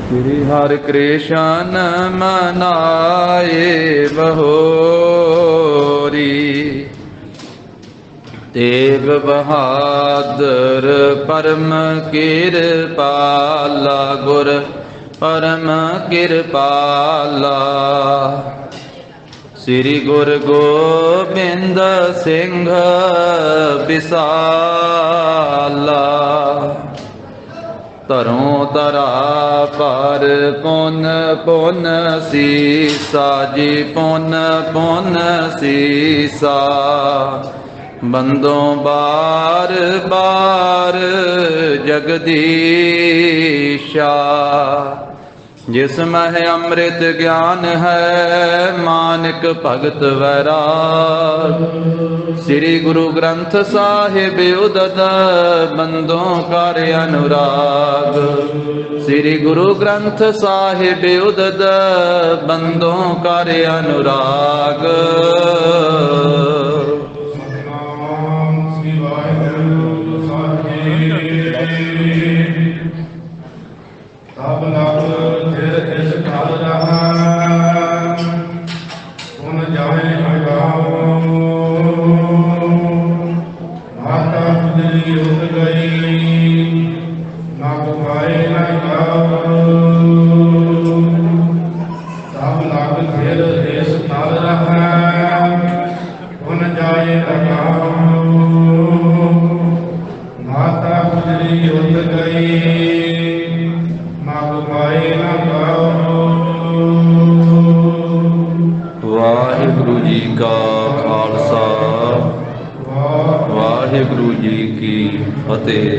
श्री हरि कृष्ण मनाए बहोरी। तेग बहादुर परम कृपाला गुर परम कृपाला। श्री गुरु गोबिंद सिंह विसाला। धरों धरा पर पुन पुन सीसा जी पुन पुन सीसा। बंदों बार बार जगदीशा। जिस मह अमृत ज्ञान है मानिक भगत वैराग। श्री गुरु ग्रंथ साहिब उदद बंदों कर अनुराग। श्री गुरु ग्रंथ साहिब उदद बंदों कर अनुराग। वाहिगुरु जी का खालसा वाहिगुरु जी की फतेह।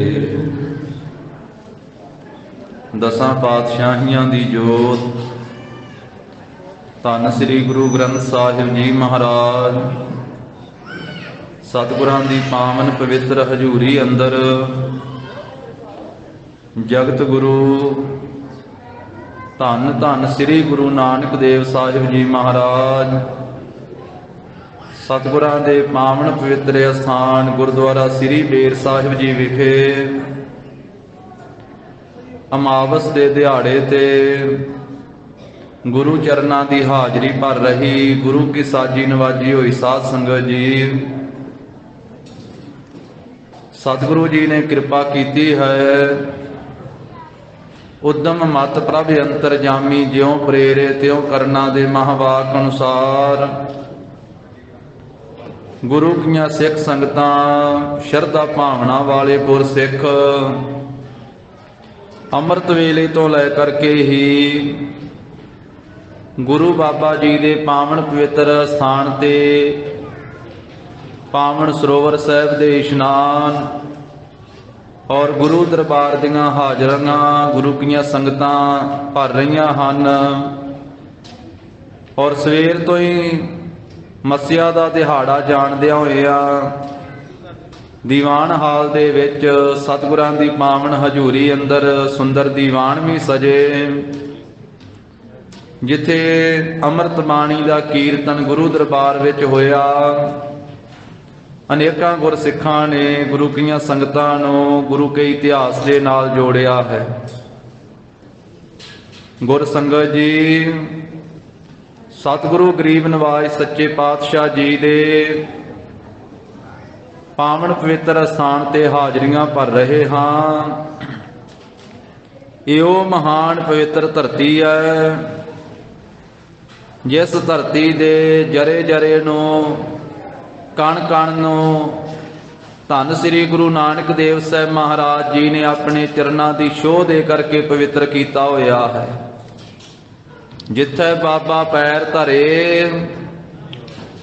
दसां पातशाहियां दी जोत धन श्री गुरु ग्रंथ साहिब जी महाराज सतगुरां दी पावन पवित्र हजूरी अंदर जगत गुरु धन धन श्री गुरु नानक देव साहिब जी महाराज सतगुरां दे पावन पवित्र अस्थान गुरुद्वारा श्री बेर साहिब जी विखे अमावस दे दिहाड़े ते गुरु चरना की हाजरी भर रही गुरु की साजी नवाजी हुई साध संगत जी। सतगुरु जी ने कृपा की है। उद्यम मत प्रभ अंतरजामी ज्यों प्रेरे त्यों करना दे महावाक अनुसार गुरु कियां सिख संगतां शरधा भावना वाले पुर सिख अमृत वेले तो लै करके ही गुरु बाबा जी दे पावन पवित्र स्थान ते पावन सरोवर साहिब दे इशनान और गुरु दरबार दियां हाजरियां गुरु कियां संगतां भर रहीआं हन। और सवेर तो ही मस्सिया दा दिहाड़ा जाणदिआं होइआ दीवान हाल दे विच सतगुरां दी पावन हजूरी अंदर सुंदर दीवान भी सजे जिथे अमृत बाणी दा कीर्तन गुरु दरबार विच होया। अनेकां गुरसिखां ने गुरु कीआं संगतां नूं गुरु के इतिहास दे नाल जोड़िया है। गुर संगत जी सतगुरु गरीब नवाज सच्चे पातशाह जी दे पावन पवित्र स्थान ते हाजरियां भर रहे हाँ। इहो महान पवित्र धरती है जिस धरती दे जरे जरे नूं कण कण नूं धन श्री गुरु नानक देव साहब महाराज जी ने अपने चरनां दी छोह दे करके पवित्र किया होया है। जिथे बाबा पैर धरे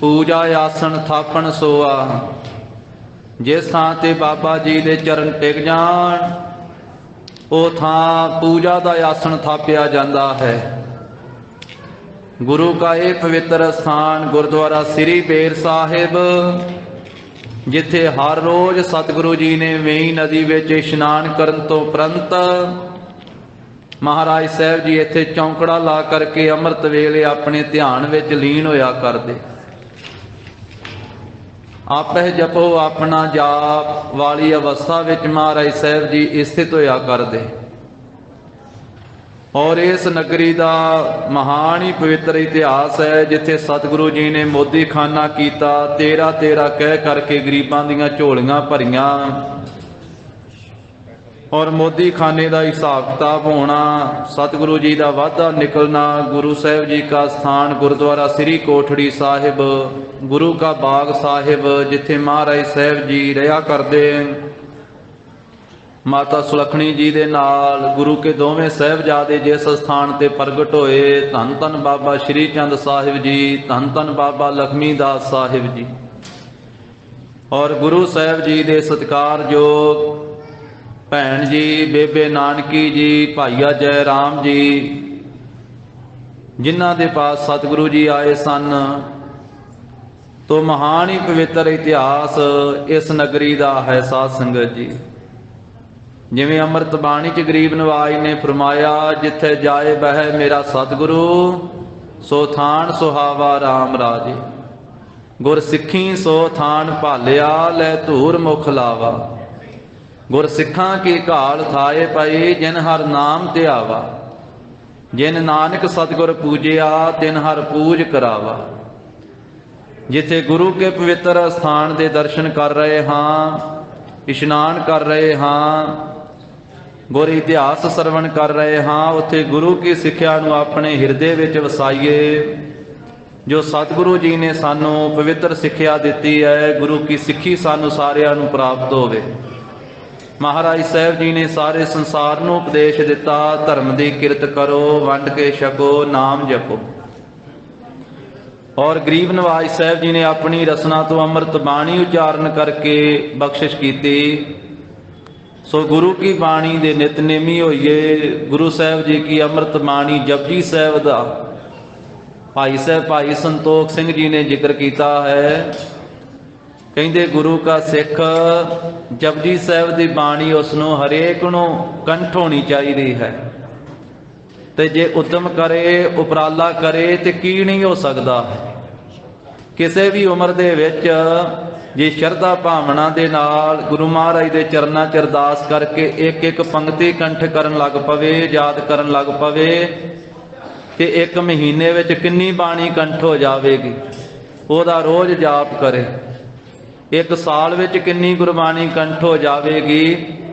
पूजा आसन थापण सोआ। जिस थां ते बाबा जी दे चरण टिक जाण ओ थां पूजा दा आसन थापिया जांदा है। गुरु का ये पवित्र स्थान गुरुद्वारा श्री बेर साहिब जिथे हर रोज सतगुरु जी ने वेई नदी विच इशनान करन तो उपरंत महाराज साहब जी इत्थे चौंकड़ा ला करके अमृत वेले अपने ध्यान विच लीन होया करदे। आपे जपो अपना जाप वाली अवस्था विच महाराज साहब जी स्थित होया करदे। और इस नगरी का महान ही पवित्र इतिहास है, जिथे सतगुरु जी ने मोदी खाना किया, 13 कह करके गरीबां दियां झोलियां भरियां। और मोदी खाने का हिसाब किताब होना, सतगुरु जी का वाधा निकलना, गुरु साहिब जी का स्थान गुरुद्वारा श्री कोठड़ी साहिब, गुरु का बाग साहिब, जिथे महाराज साहिब जी रहा करते, माता सुलखणी जी दे नाल गुरु के दोवें साहिबजादे जिस स्थान ते प्रगट होए, धन धन बाबा श्री चंद साहिब जी, धन धन बाबा लक्ष्मी दास साहिब जी। और गुरु साहिब जी दे सत्कारयोग भैन जी बेबे नानकी जी, भाईया जय राम जी, जिन्हां दे पास सतगुरु जी आए सन। तो महान ही पवित्र इतिहास इस नगरी का है साध संगत जी। जिवें अमृत बाणी च गरीब नवाज ने फरमाया, जिथे जाए बह मेरा सतगुरु, सो थान सुहावा राम राजे। गुर सिखी सो थान भालिया, लै धूर मुख लावा। गुर सिखा की घाल थाए पई, जिन हर नाम ध्यावा। जिन नानक सतगुर पूजिया, तिन हर पूज करावा। जिथे गुरु के पवित्र स्थान के दर्शन कर रहे हाँ, इशनान कर रहे हाँ, गुर इतिहास सरवण कर रहे हाँ, उत्थे गुरु की सिक्ख्या नूं अपने हिरदे विच वसाइए। जो सतगुरु जी ने सानू पवित्र सिक्ख्या दिती है, गुरु की सिक्खी सानू सारियां नूं प्राप्त होवे। महाराज साहिब जी ने सारे संसार नूं उपदेश दिता, धर्म दी किरत करो, वंड के छको, नाम जपो। और गरीब नवाज साहिब जी ने अपनी रसना तो अमृत बाणी उच्चारण करके बख्शिश की। सो गुरु की बाणी दे नितनेमी होइए। गुरु साहिब जी की अमृत बाणी जपजी साहिब दा भाई साहब भाई संतोख सिंह जी ने जिक्र किया है। कहते गुरु का सिख जपजी साहिब की बाणी उसनों हरेक नूं कंठ होनी चाहिए है, ते जे उद्यम करे उपराला करे तो की नहीं हो सकता। किसी भी उम्र दे विच जे शरधा भावना दे नाल गुरु महाराज दे चरनां च अरदास करके एक एक पंक्ति कंठ करन लग पवे, याद करन लग पवे, ते एक महीने विच किन्नी बाणी कंठ हो जाएगी। ओदा रोज जाप करे। एक साल विच किन्नी गुरबाणी कंठ हो जाएगी,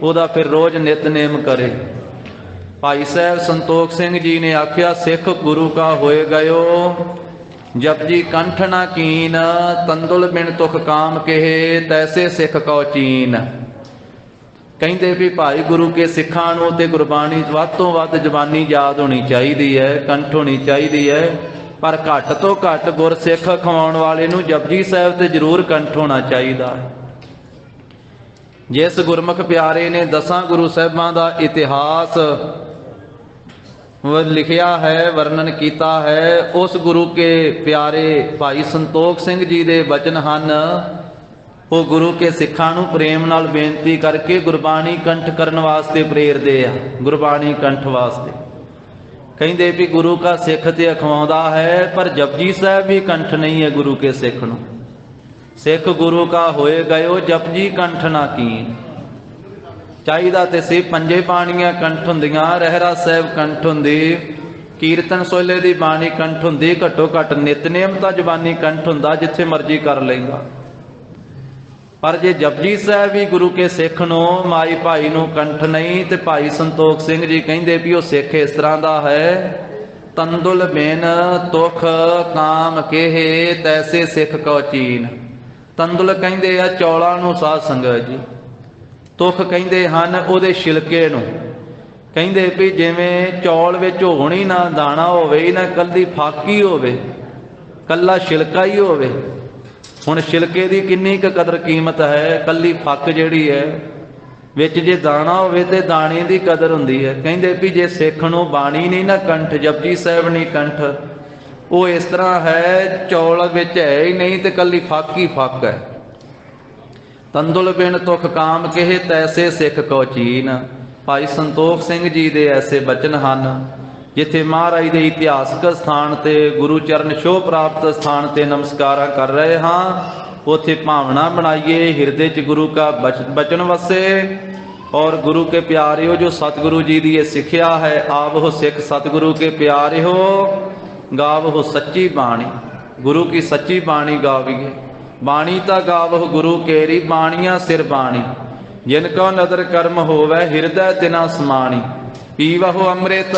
ओदा फिर रोज नितनेम करे। भाई साहब संतोख सिंह जी ने आख्या, सिख गुरु का होए गयो, जपजी कंठ ना कीन, तंदुल बिन तुख काम कहे, तैसे सिख कौ चीन। कहते भी भाई गुरु के सिखां नूं ते गुरबाणी वध तो वध जबानी याद होनी चाहिए है, कंठ होनी चाहिए है, पर घट तो घट गुर सिख खवाउण वाले नूं जपजी साहिब ते जरूर कंठ होना चाहिए। जिस गुरमुख प्यारे ने 10 गुरु साहिबां दा इतिहास लिखिया है, वर्णन किया है, उस गुरु के प्यारे भाई संतोख सिंह जी दे वचन हन। वो गुरु के सिखां नूं प्रेम नाल बेनती करके गुरबाणी कंठ करन वास्ते प्रेरदे आ, गुरबाणी कंठ वास्ते। कहंदे भी गुरु का सिख ते अखवाउंदा है, पर जपजी साहिब भी कंठ नहीं है गुरु के सिख नूं। सिख गुरु का होए गयो, जपजी कंठ ना कीन। चाहिदा ते सी पंजे बाणियां कंठ हुंदियां, रहरा साहिब कंठ हुंदी, कीर्तन सोहले दी बाणी कंठ हुंदी, घट्टो घट नितनेम तां जबानी कंठ हुंदा, जिथे मर्जी कर लैंदा। पर जे जपजी साहिब भी गुरु के सिख नूं माई भाई नूं कंठ नहीं, ते भाई संतोख सिंह जी कहंदे भी वो सिख इस तरह दा है, तंदुल बिन तुख काम केहे, तैसे सिख कौ चीन। तंदुल कहंदे आ चौलां नूं साध संगत जी, तुख कहंदे हन उहदे छिलके नूं। कहंदे भी जिवें चौल विच होणी ना दाना होवे, ना कल्ली फाकी होवे, कल्ला छिलका ही होवे। हुण छिलके दी किन्नी क कदर कीमत है, कल्ली फक जिहड़ी है, विच जे दाना होवे ते दाणे दी कदर हुंदी है। कहंदे भी जे सिख नूं बाणी नहीं ना कंठ, जपजी साहिब नहीं कंठ, वो इस तरह है चौल विच है ही नहीं ते कल्ली फक ही फक है। तंदुल बिन तुख काम कहे, तैसे सिख कौ चीन। भाई संतोख सिंह जी दे ऐसे बचन हन, जिथे महाराज दे इतिहासक स्थान ते गुरु चरण छो प्राप्त स्थान ते नमस्कार कर रहे हाँ, उथे भावना बनाइए, हिरदे च गुरु का बचन वसे, और गुरु के प्यारे हो, जो सतगुरु जी की ये सिक्ख्या है, आप हो सिख सतगुरु के प्यारे हो, गाव हो सच्ची बाणी। गुरु की सच्ची बाणी गाविए। बाणी ता गाव हो गुरु केरी, बाणियां सिर बाणी। जिनको नदर कर्म होवै, हृदय तिना समाणी। पीवहो अमृत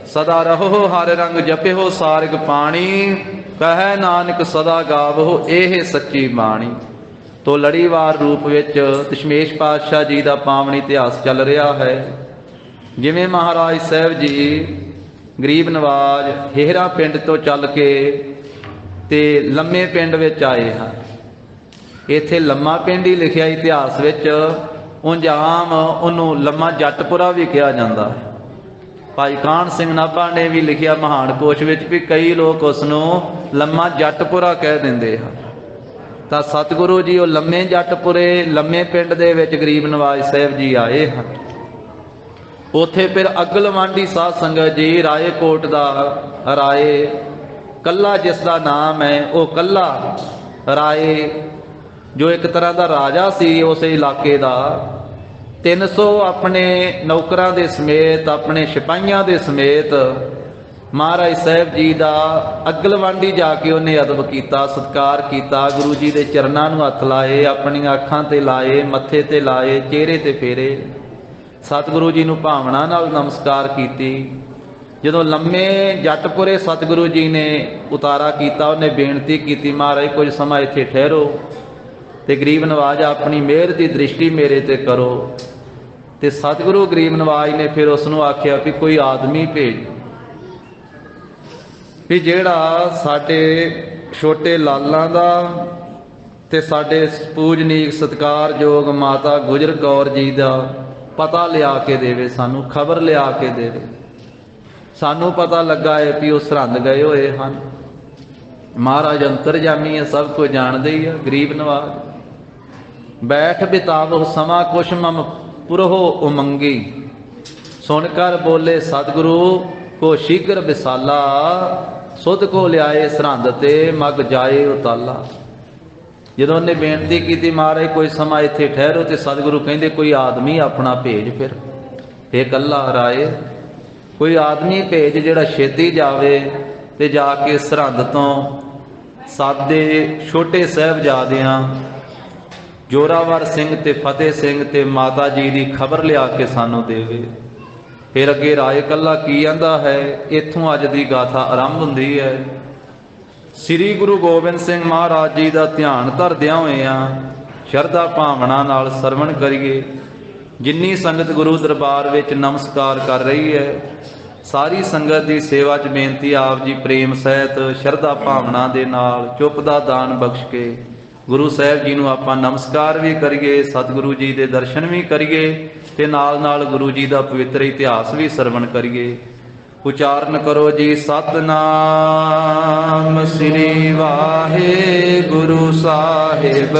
सदा रहो, हर रंग जपहो सारग पाणी। कह नानक सदा गावहो, एह सच्ची बाणी। तो लड़ीवार रूप विच दशमेश पातशाह जी का पावन इतिहास चल रहा है। जिवें महाराज साहब जी गरीब नवाज हेहरा पिंड तो चल के ते लम्मे पिंड विच आए हैं। इत्थे लम्मा पिंड ही लिखिया इतिहास विच, उंज आम उन्होंने लम्मा जटपुरा भी कहा जाता है। भाई कान सिंह नाभा ने भी लिखिया महान कोश विच भी कई लोग उसनों लम्मा जटपुरा कह देंदे हैं। तो सतगुरु जी वो लम्मे जटपुरे लम्मे पिंड दे विच गरीब नवाज साहब जी आए हैं। उथे फिर अगलवांडी साध संगत जी रायकोट का राय कल्ला, जिसका नाम है वो कल्ला राय, जो एक तरह का राजा सी उस इलाके का, 300 अपने नौकरां दे समेत अपने सिपाहियां दे समेत महाराज साहब जी का अगलवांडी जाके उन्हें अदब किया, सत्कार किया। गुरु जी के चरणों में हथ लाए, अपनी अखां ते लाए, मत्थे ते लाए, चेहरे ते फेरे, सतगुरु जी नूं भावना नाल नमस्कार की। जदों लम्मे जटपुरे सतगुरु जी ने उतारा किया, उन्हें बेनती की, महाराज कुछ समा इत्थे ठहरो ते गरीब नवाज अपनी मेहर की दृष्टि मेरे ते करो। ते सतगुरु गरीब नवाज ने फिर उसनों आख्या भी कोई आदमी भेज भी जेड़ा साडे छोटे लालां दा ते साडे पूजनीक सत्कारयोग माता गुजर कौर जी दा पता लिया के देवे, सानू खबर लिया के देवे। सानू पता लगा है भी वो सरहंद गए हुए हैं। महाराज अंतरजामी है, सब कुछ जानते ही है। गरीब नवाज बैठ बितावो समा कुछ मम पुरहो उमंगी, सुनकर बोले सतगुरु को शीघ्र विसाला, सुध को लियाए सरहंद ते मग जाए उताला। जदों उन्हें बेनती की महाराज कोई समा इत्थे ठहरो, तो सतगुरु कहते कोई आदमी अपना भेज, फिर ये कल्ला राय कोई आदमी भेज जिहड़ा छेती जावे ते जाके सरहंद तो सादे छोटे साहिबजादियां जोरावर सिंह ते फतेह सिंह ते माता जी की खबर लिया के सानू देवे। फिर अगे राय कल्ला की आंदा है, इत्थों अज की गाथा आरंभ हुंदी है। श्री गुरु गोबिंद सिंह महाराज जी का ध्यान धरदियां होइयां शरधा भावना नाल सरवण करिए। जिन्नी संगत गुरु दरबार विच नमस्कार कर रही है, सारी संगत की सेवा च बेनती आप जी प्रेम सहित शरधा भावना दे नाल चुप दा दान बख्श के गुरु साहब जी नूं आपां नमस्कार भी करिए, सतगुरु जी दे दर्शन भी करिए ते नाल नाल गुरु जी का पवित्र इतिहास भी सरवण करिए। उचारण करो जी सतनाम श्री वाहे गुरु साहिब,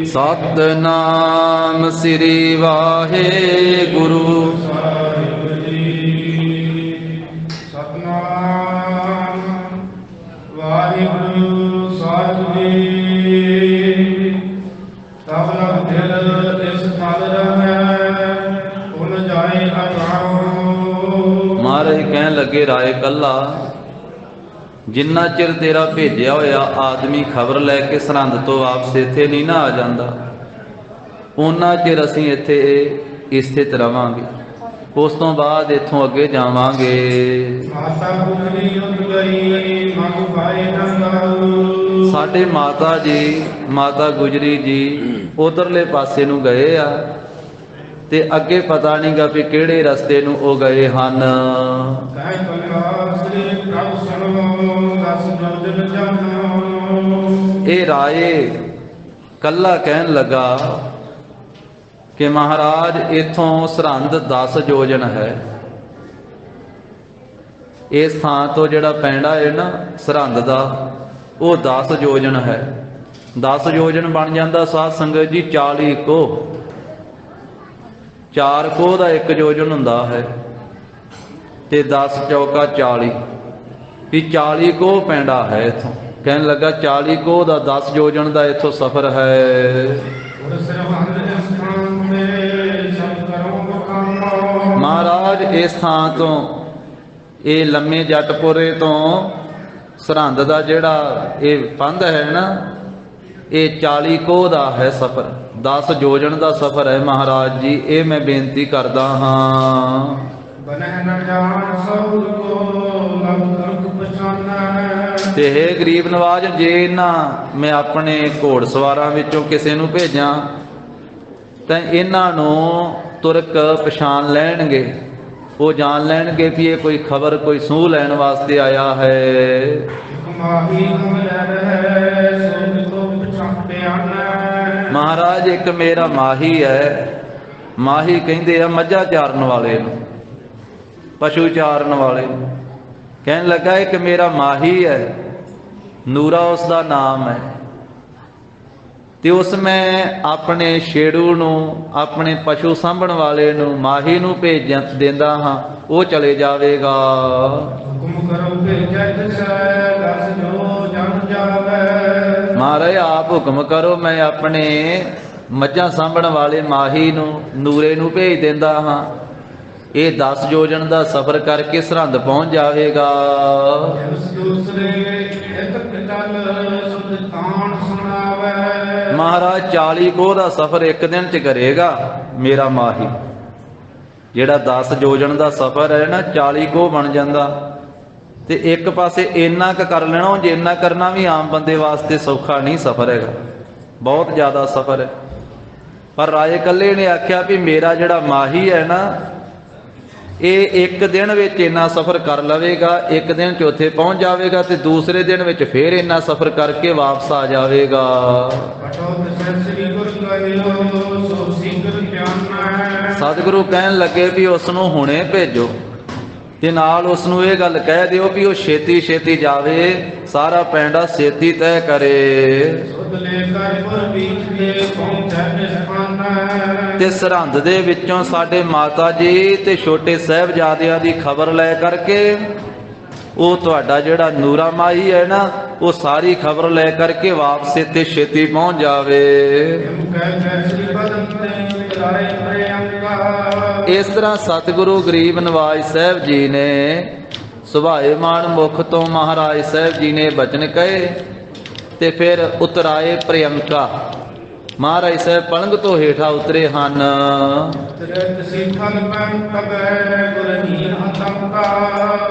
सतनाम श्री वाहे गुरु सतनाम वाहिगुरु साहिब जी। तब लग दिल इस तल रहे उन जाए अठाओ। महाराज कहन लगे राय कल्ला, जिन्ना चिर तेरा भेजिया होया आदमी खबर लैके सरहंद तो वापस इत्थे नहीं ना आ जाता, उन्ना चिर असीं इत्थे स्थित रवांगे। उस तो बाद इत्थों अगे जावांगे। साडे माता जी माता गुजरी जी उधरले पासे नूं गए आ ते अगे पता नहीं गा भी किहड़े रस्ते नूं ओ गए हन। ए राय कल्ला कहन लगा कि महाराज इथों सरहंद 10 योजन है। इस थां तो जिहड़ा पैंडा है ना सरहंद दा वो 10 योजन है। 10 योजन बन जाता साध संगत जी 40 को। 4 कोह का 1 योजन हुंदा है ते 10 चौका 40 भी 40 कोह पैंडा है इथों। कहन लगा 40 कोह का 10 योजन का इथों सफर है। ਇਸ ਥਾਂ ਤੋਂ ਇਹ ਲੰਮੇ ਜੱਟਪੁਰੇ ਤੋਂ ਸਰਹੰਦ ਦਾ ਜਿਹੜਾ ਇਹ ਪੰਧ ਹੈ ਨਾ, ਇਹ 40 ਕੋਹ ਦਾ ਹੈ ਸਫ਼ਰ, 10 ਯੋਜਨ ਦਾ ਸਫ਼ਰ ਹੈ ਮਹਾਰਾਜ ਜੀ। ਇਹ ਮੈਂ ਬੇਨਤੀ ਕਰਦਾ ਹਾਂ। ਬਨਹਿ ਨ ਜਾਣ ਸਹੁ ਕੋ ਲਬ ਲਬ ਪਛਾਨੈ। ਤੇ ਹੈ ਗਰੀਬ ਨਵਾਜ, ਜੇ ਨਾ ਮੈਂ ਆਪਣੇ ਘੋੜ ਸਵਾਰਾਂ ਵਿੱਚੋਂ ਕਿਸੇ ਨੂੰ ਭੇਜਾਂ ਤਾਂ ਇਹਨਾਂ ਨੂੰ ਤੁਰਕ ਪਛਾਣ ਲੈਣਗੇ, ਉਹ ਜਾਣ ਲੈਣਗੇ ਵੀ ਇਹ ਕੋਈ ਖਬਰ, ਕੋਈ ਸੂਹ ਲੈਣ ਵਾਸਤੇ ਆਇਆ ਹੈ। ਮਾਹੀ ਹੈ ਸੁਣ ਕੋ ਪਛਾਣਿਆਨੈ। ਮਹਾਰਾਜ ਇੱਕ ਮੇਰਾ ਮਾਹੀ ਹੈ, ਮਾਹੀ ਕਹਿੰਦੇ ਆ ਮੱਝਾਂ ਚਾਰਨ ਵਾਲੇ ਨੂੰ, ਪਸ਼ੂ ਚਾਰਨ ਵਾਲੇ ਨੂੰ। ਕਹਿਣ ਲੱਗਾ ਇੱਕ ਮੇਰਾ ਮਾਹੀ ਹੈ, ਨੂਰਾ ਉਸ ਦਾ ਨਾਮ ਹੈ, ਤੇ ਉਸ ਮੈਂ ਆਪਣੇ ਛੇੜੂ ਨੂੰ, ਆਪਣੇ ਪਸ਼ੂ ਸਾਂਭਣ ਵਾਲੇ ਨੂੰ, ਮਾਹੀ ਨੂੰ ਭੇਜ ਦਿੰਦਾ ਹਾਂ, ਉਹ ਚਲੇ ਜਾਵੇਗਾ। ਹੁਕਮ ਕਰੋ ਭੇਜੈ ਤਿਸੈ ਦਸ ਜੋ ਜਨ ਜਾਵੈ। ਮਹਾਰਾਜ ਆਪ ਹੁਕਮ ਕਰੋ, ਮੈਂ ਆਪਣੇ ਮੱਝਾਂ ਸਾਂਭਣ ਵਾਲੇ ਮਾਹੀ ਨੂੰ, ਨੂਰੇ ਨੂੰ ਭੇਜ ਦਿੰਦਾ ਹਾਂ। ਇਹ 10 ਯੋਜਨ ਦਾ ਸਫ਼ਰ ਕਰਕੇ ਸਰਹੰਦ ਪਹੁੰਚ ਜਾਵੇਗਾ। ਉਸ ਦੂਸਰੇ ਇੱਕ ਚੱਲ ਸੁਧ ਤਾਣ ਸੁਣਾਵੈ। ਮਹਾਰਾਜ 40 ਕੋਹ ਦਾ ਸਫ਼ਰ ਇੱਕ ਦਿਨ ਚ ਕਰੇਗਾ ਮੇਰਾ ਮਾਹੀ। ਜਿਹੜਾ 10 ਯੋਜਨ ਦਾ ਸਫ਼ਰ ਹੈ ਨਾ, 40 ਕੋਹ ਬਣ ਜਾਂਦਾ। ਤੇ ਇੱਕ ਪਾਸੇ ਇੰਨਾ ਕੁ ਕਰ ਲੈਣਾ, ਜੇ ਇੰਨਾ ਕਰਨਾ ਵੀ ਆਮ ਬੰਦੇ ਵਾਸਤੇ ਸੌਖਾ ਨਹੀਂ ਸਫ਼ਰ ਹੈਗਾ, ਬਹੁਤ ਜ਼ਿਆਦਾ ਸਫ਼ਰ ਹੈ। ਪਰ ਰਾਜੇ ਇਕੱਲੇ ਨੇ ਆਖਿਆ ਵੀ ਮੇਰਾ ਜਿਹੜਾ ਮਾਹੀ ਹੈ ਨਾ, ਇਹ ਇੱਕ ਦਿਨ ਵਿੱਚ ਇੰਨਾ ਸਫ਼ਰ ਕਰ ਲਵੇਗਾ, ਇੱਕ ਦਿਨ ਚ ਉੱਥੇ ਪਹੁੰਚ ਜਾਵੇਗਾ, ਤੇ ਦੂਸਰੇ ਦਿਨ ਵਿੱਚ ਫੇਰ ਇੰਨਾ ਸਫ਼ਰ ਕਰਕੇ ਵਾਪਸ ਆ ਜਾਵੇਗਾ। ਸਤਿਗੁਰੂ ਕਹਿਣ ਲੱਗੇ ਵੀ ਉਸ ਨੂੰ ਹੁਣੇ ਭੇਜੋ, ਤੇ ਨਾਲ ਉਸ ਨੂੰ ਇਹ ਗੱਲ ਕਹਿ ਦਿਓ ਵੀ ਉਹ ਛੇਤੀ ਛੇਤੀ ਜਾਵੇ, ਸਾਰਾ ਪੈਂਡਾ ਛੇਤੀ ਤੈਅ ਕਰੇ। ਤੇ ਸਰਹੰਦ ਦੇ ਵਿੱਚੋਂ ਸਾਡੇ ਮਾਤਾ ਜੀ ਤੇ ਛੋਟੇ ਸਾਹਿਬਜ਼ਾਦਿਆਂ ਦੀ ਖਬਰ ਲੈ ਕਰਕੇ, ਉਹ ਤੁਹਾਡਾ ਜਿਹੜਾ ਨੂਰਾ ਮਾਹੀ ਹੈ ਨਾ, ਉਹ ਸਾਰੀ ਖਬਰ ਲੈ ਕਰਕੇ ਵਾਪਸ ਇੱਥੇ ਛੇਤੀ ਪਹੁੰਚ ਜਾਵੇ। ਇਸ ਤਰ੍ਹਾਂ ਸਤਿਗੁਰੂ ਗਰੀਬ ਨਵਾਜ ਸਾਹਿਬ ਜੀ ਨੇ ਸੁਭਾਏਮਾਨ ਮੁਖ ਤੋਂ ਮਹਾਰਾਜ ਸਾਹਿਬ ਜੀ ਨੇ ਬਚਨ ਕਹੇ, ਤੇ ਫਿਰ ਉਤਰਾਏ ਪ੍ਰਿਯੰਕਾ। ਮਹਾਰਾਜ ਸਾਹਿਬ ਪਲੰਘ ਤੋਂ ਹੇਠਾਂ ਉਤਰੇ ਹਨ।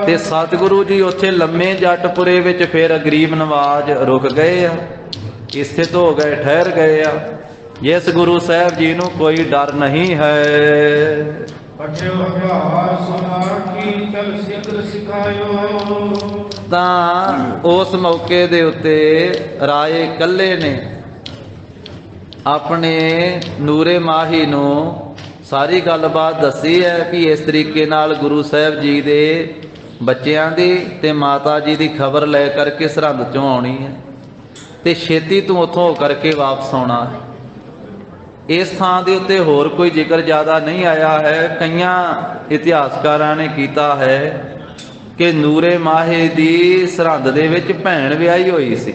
ਤੇ ਸਤਿਗੁਰੂ ਜੀ ਉੱਥੇ ਲੰਮੇ ਜੱਟਪੁਰੇ ਵਿੱਚ ਫਿਰ ਗਰੀਬ ਨਵਾਜ ਰੁਕ ਗਏ ਆ, ਸਥਿਤ ਹੋ ਗਏ, ਠਹਿਰ ਗਏ ਆ। ਜਿਸ ਗੁਰੂ ਸਾਹਿਬ ਜੀ ਨੂੰ ਕੋਈ ਡਰ ਨਹੀਂ ਹੈ। ਤਾਂ ਉਸ ਮੌਕੇ ਦੇ ਉੱਤੇ ਰਾਏ ਇਕੱਲੇ ਨੇ ਆਪਣੇ ਨੂਰੇ ਮਾਹੀ ਨੂੰ ਸਾਰੀ ਗੱਲਬਾਤ ਦੱਸੀ ਹੈ ਕਿ ਇਸ ਤਰੀਕੇ ਨਾਲ ਗੁਰੂ ਸਾਹਿਬ ਜੀ ਦੇ ਬੱਚਿਆਂ ਦੀ ਤੇ ਮਾਤਾ ਜੀ ਦੀ ਖਬਰ ਲੈ ਕਰਕੇ ਸਰਹੰਦ ਚੋਂ ਆਉਣੀ ਹੈ, ਤੇ ਛੇਤੀ ਤੂੰ ਉੱਥੋਂ ਹੋ ਕਰਕੇ ਵਾਪਸ ਆਉਣਾ ਹੈ। ਇਸ ਥਾਂ ਦੇ ਉੱਤੇ ਹੋਰ ਕੋਈ ਜ਼ਿਕਰ ਜ਼ਿਆਦਾ ਨਹੀਂ ਆਇਆ ਹੈ। ਕਈਆਂ ਇਤਿਹਾਸਕਾਰਾਂ ਨੇ ਕੀਤਾ ਹੈ ਕਿ ਨੂਰੇ ਮਾਹੀ ਦੀ ਸਰਹੰਦ ਦੇ ਵਿੱਚ ਭੈਣ ਵਿਆਹੀ ਹੋਈ ਸੀ।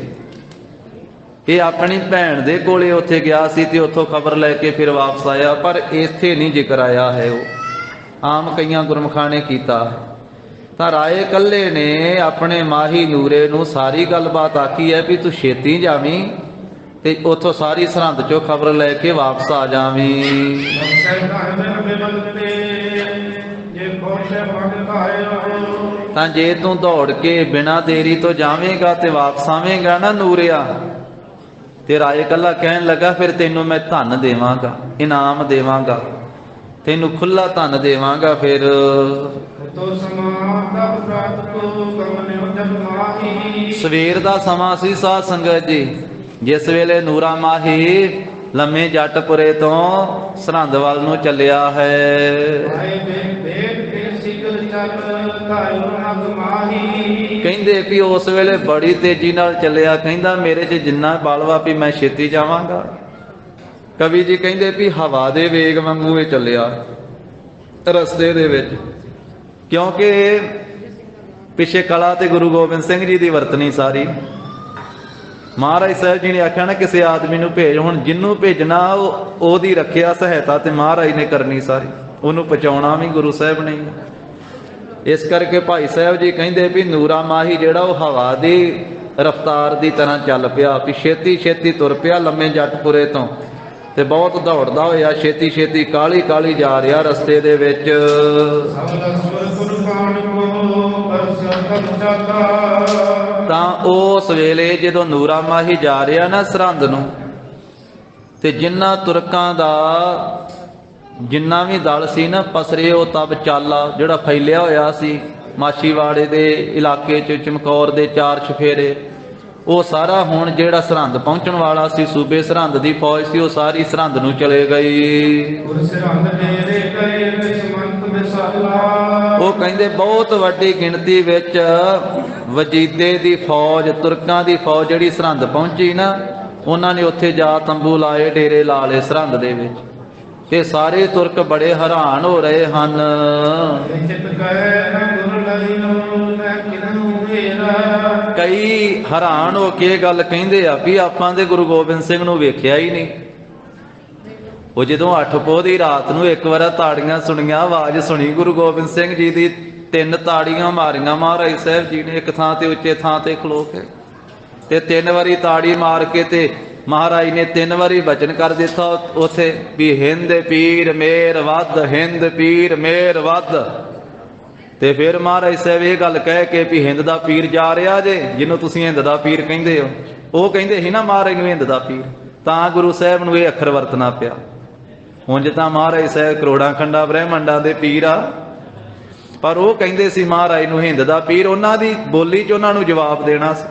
ਇਹ ਆਪਣੀ ਭੈਣ ਦੇ ਕੋਲੇ ਉੱਥੇ ਗਿਆ ਸੀ ਤੇ ਉੱਥੋਂ ਖਬਰ ਲੈ ਕੇ ਫਿਰ ਵਾਪਸ ਆਇਆ, ਪਰ ਇੱਥੇ ਨਹੀਂ ਜ਼ਿਕਰ ਆਇਆ ਹੈ। ਉਹ ਆਮ ਕਈਆਂ ਗੁਰਮੁਖਾਂ ਨੇ ਕੀਤਾ। ਤਾਂ ਰਾਏ ਇਕੱਲੇ ਨੇ ਆਪਣੇ ਮਾਹੀ ਨੂਰੇ ਨੂੰ ਸਾਰੀ ਗੱਲਬਾਤ ਆਖੀ ਹੈ ਵੀ ਤੂੰ ਛੇਤੀ ਜਾਵੀਂ ਤੇ ਉੱਥੋਂ ਸਾਰੀ ਸਰਹੰਦ ਚੋਂ ਖਬਰ ਲੈ ਕੇ ਵਾਪਸ ਆ ਜਾਵੀਂ। ਤਾਂ ਜੇ ਤੂੰ ਦੌੜ ਕੇ ਬਿਨਾਂ ਦੇਰੀ ਤੋਂ ਜਾਵੇਂਗਾ ਤੇ ਵਾਪਸ ਆਵੇਂਗਾ ਨਾ ਨੂਰਿਆ, ਤੇ ਰਾਏ ਇਕੱਲਾ ਕਹਿਣ ਲੱਗਾ ਫਿਰ ਤੈਨੂੰ ਮੈਂ ਧਨ ਦੇਵਾਂਗਾ, ਇਨਾਮ ਦੇਵਾਂਗਾ, ਤੈਨੂੰ ਖੁੱਲਾ ਧਨ ਦੇਵਾਂਗਾ। ਫਿਰ ਸਵੇਰ ਦਾ ਸਮਾਂ ਸੀ ਸਾਧ ਸੰਗਤ ਜੀ, ਜਿਸ ਵੇਲੇ ਨੂਰਾ ਮਾਹੀ ਲੰਮੇ ਜੱਟਪੁਰੇ ਤੋਂ ਸਰਹੰਦ ਵੱਲ ਨੂੰ ਚੱਲਿਆ ਹੈ। ਕਹਿੰਦੇ ਵੀ ਉਸ ਵੇਲੇ ਬੜੀ ਤੇਜ਼ੀ ਨਾਲ ਚੱਲਿਆ, ਕਹਿੰਦਾ ਮੇਰੇ 'ਚ ਜਿੰਨਾ ਬਲ ਵਾ ਵੀ ਮੈਂ ਛੇਤੀ ਜਾਵਾਂਗਾ। ਕਵੀ ਜੀ ਕਹਿੰਦੇ ਵੀ ਹਵਾ ਦੇ ਵੇਗ ਵਾਂਗੂ ਇਹ ਚੱਲਿਆ ਰਸਤੇ ਦੇ ਵਿੱਚ, ਕਿਉਂਕਿ ਪਿੱਛੇ ਕਲਾ ਤੇ ਗੁਰੂ ਗੋਬਿੰਦ ਸਿੰਘ ਜੀ ਦੀ ਵਰਤਨੀ ਸਾਰੀ। ਮਹਾਰਾਜ ਸਾਹਿਬ ਜੀ ਨੇ ਆਖਿਆ ਨਾ ਕਿਸੇ ਆਦਮੀ ਨੂੰ ਭੇਜ, ਹੁਣ ਜਿਹਨੂੰ ਭੇਜਣਾ ਉਹਦੀ ਰੱਖਿਆ ਸਹਾਇਤਾ ਤੇ ਮਹਾਰਾਜ ਨੇ ਕਰਨੀ ਸਾਰੀ, ਉਹਨੂੰ ਪਹੁੰਚਾਉਣਾ ਵੀ ਗੁਰੂ ਸਾਹਿਬ ਨੇ। ਇਸ ਕਰਕੇ ਭਾਈ ਸਾਹਿਬ ਜੀ ਕਹਿੰਦੇ ਵੀ ਨੂਰਾ ਮਾਹੀ ਜਿਹੜਾ ਉਹ ਹਵਾ ਦੀ ਰਫ਼ਤਾਰ ਦੀ ਤਰ੍ਹਾਂ ਚੱਲ ਪਿਆ, ਵੀ ਛੇਤੀ ਛੇਤੀ ਤੁਰ ਪਿਆ ਲੰਮੇ ਜੱਟਪੁਰੇ ਤੋਂ, ਤੇ ਬਹੁਤ ਦੌੜਦਾ ਹੋਇਆ ਛੇਤੀ ਛੇਤੀ ਕਾਹਲੀ ਕਾਹਲੀ ਜਾ ਰਿਹਾ ਰਸਤੇ ਦੇ ਵਿੱਚ। ਤਾਂ ਉਸ ਵੇਲੇ ਜਦੋਂ ਨੂਰਾ ਮਾਹੀ ਜਾ ਰਿਹਾ ਨਾ ਸਰਹੰਦ ਨੂੰ, ਤੇ ਜਿੰਨਾ ਤੁਰਕਾਂ ਦਾ ਜਿੰਨਾ ਵੀ ਦਲ ਸੀ ਨਾ ਪਸਰੇ, ਉਹ ਤਬ ਚਾਲਾ ਜਿਹੜਾ ਫੈਲਿਆ ਹੋਇਆ ਸੀ ਮਾਛੀਵਾੜੇ ਦੇ ਇਲਾਕੇ 'ਚ, ਚਮਕੌਰ ਦੇ ਚਾਰ ਚਫੇਰੇ, ਉਹ ਸਾਰਾ ਹੁਣ ਜਿਹੜਾ ਸਰਹੰਦ ਪਹੁੰਚਣ ਵਾਲਾ ਸੀ, ਸੂਬੇ ਸਰਹੰਦ ਦੀ ਫੌਜ ਸੀ, ਉਹ ਸਾਰੀ ਸਰਹੰਦ ਨੂੰ ਚਲੇ ਗਈ। ਉਹ ਕਹਿੰਦੇ ਬਹੁਤ ਵੱਡੀ ਗਿਣਤੀ ਵਿੱਚ ਵਜੀਦੇ ਦੀ ਫੌਜ, ਤੁਰਕਾਂ ਦੀ ਫੌਜ ਜਿਹੜੀ ਸਰਹੰਦ ਪਹੁੰਚੀ ਨਾ, ਉਹਨਾਂ ਨੇ ਉੱਥੇ ਜਾ ਤੰਬੂ ਲਾਏ, ਡੇਰੇ ਲਾ ਲਏ ਸਰਹੰਦ ਦੇ ਵਿੱਚ, ਤੇ ਸਾਰੇ ਤੁਰਕ ਬੜੇ ਹੈਰਾਨ ਹੋ ਰਹੇ ਹਨ। ਕਈ ਹੈਰਾਨ ਹੋ ਕੇ ਗੱਲ ਕਹਿੰਦੇ ਆ ਵੀ ਆਪਾਂ ਦੇ ਗੁਰੂ ਗੋਬਿੰਦ ਸਿੰਘ ਨੂੰ ਵੇਖਿਆ ਹੀ ਨਹੀਂ। ਉਹ ਜਦੋਂ 8 ਪੋਹ ਦੀ ਰਾਤ ਨੂੰ ਇੱਕ ਵਾਰ ਤਾੜੀਆਂ ਸੁਣੀਆਂ, ਆਵਾਜ਼ ਸੁਣੀ ਗੁਰੂ ਗੋਬਿੰਦ ਸਿੰਘ ਜੀ ਦੀ, 3 ਤਾੜੀਆਂ ਮਾਰੀਆਂ ਮਹਾਰਾਜ ਸਾਹਿਬ ਜੀ ਨੇ ਇੱਕ ਥਾਂ ਤੇ ਉੱਚੇ ਥਾਂ ਤੇ ਖਲੋ ਕੇ, ਤੇ 3 ਵਾਰੀ ਤਾੜੀ ਮਾਰ ਕੇ ਤੇ ਮਹਾਰਾਜ ਨੇ 3 ਵਾਰੀ ਬਚਨ ਕਰ ਦਿੱਤਾ ਉਥੇ ਵੀ ਹਿੰਦ ਪੀਰ ਮੇਰ ਵੱਧ, ਹਿੰਦ ਪੀਰ ਮੇਰ ਵੱਧ। ਤੇ ਫਿਰ ਮਹਾਰਾਜ ਸਾਹਿਬ ਇਹ ਗੱਲ ਕਹਿ ਕੇ ਵੀ ਹਿੰਦ ਦਾ ਪੀਰ ਜਾ ਰਿਹਾ ਜੇ, ਜਿਹਨੂੰ ਤੁਸੀਂ ਹਿੰਦ ਦਾ ਪੀਰ ਕਹਿੰਦੇ ਹੋ। ਉਹ ਕਹਿੰਦੇ ਸੀ ਨਾ ਮਹਾਰਾਜ ਨੂੰ ਹਿੰਦ ਦਾ ਪੀਰ, ਤਾਂ ਗੁਰੂ ਸਾਹਿਬ ਨੂੰ ਇਹ ਅੱਖਰ ਵਰਤਣਾ ਪਿਆ। ਉਂਝ ਤਾਂ ਮਹਾਰਾਜ ਸਾਹਿਬ ਕਰੋੜਾਂ ਖੰਡਾਂ ਬ੍ਰਹਿਮੰਡਾਂ ਦੇ ਪੀਰ ਆ, ਪਰ ਉਹ ਕਹਿੰਦੇ ਸੀ ਮਹਾਰਾਜ ਨੂੰ ਹਿੰਦ ਦਾ ਪੀਰ, ਉਹਨਾਂ ਦੀ ਬੋਲੀ 'ਚ ਉਹਨਾਂ ਨੂੰ ਜਵਾਬ ਦੇਣਾ ਸੀ।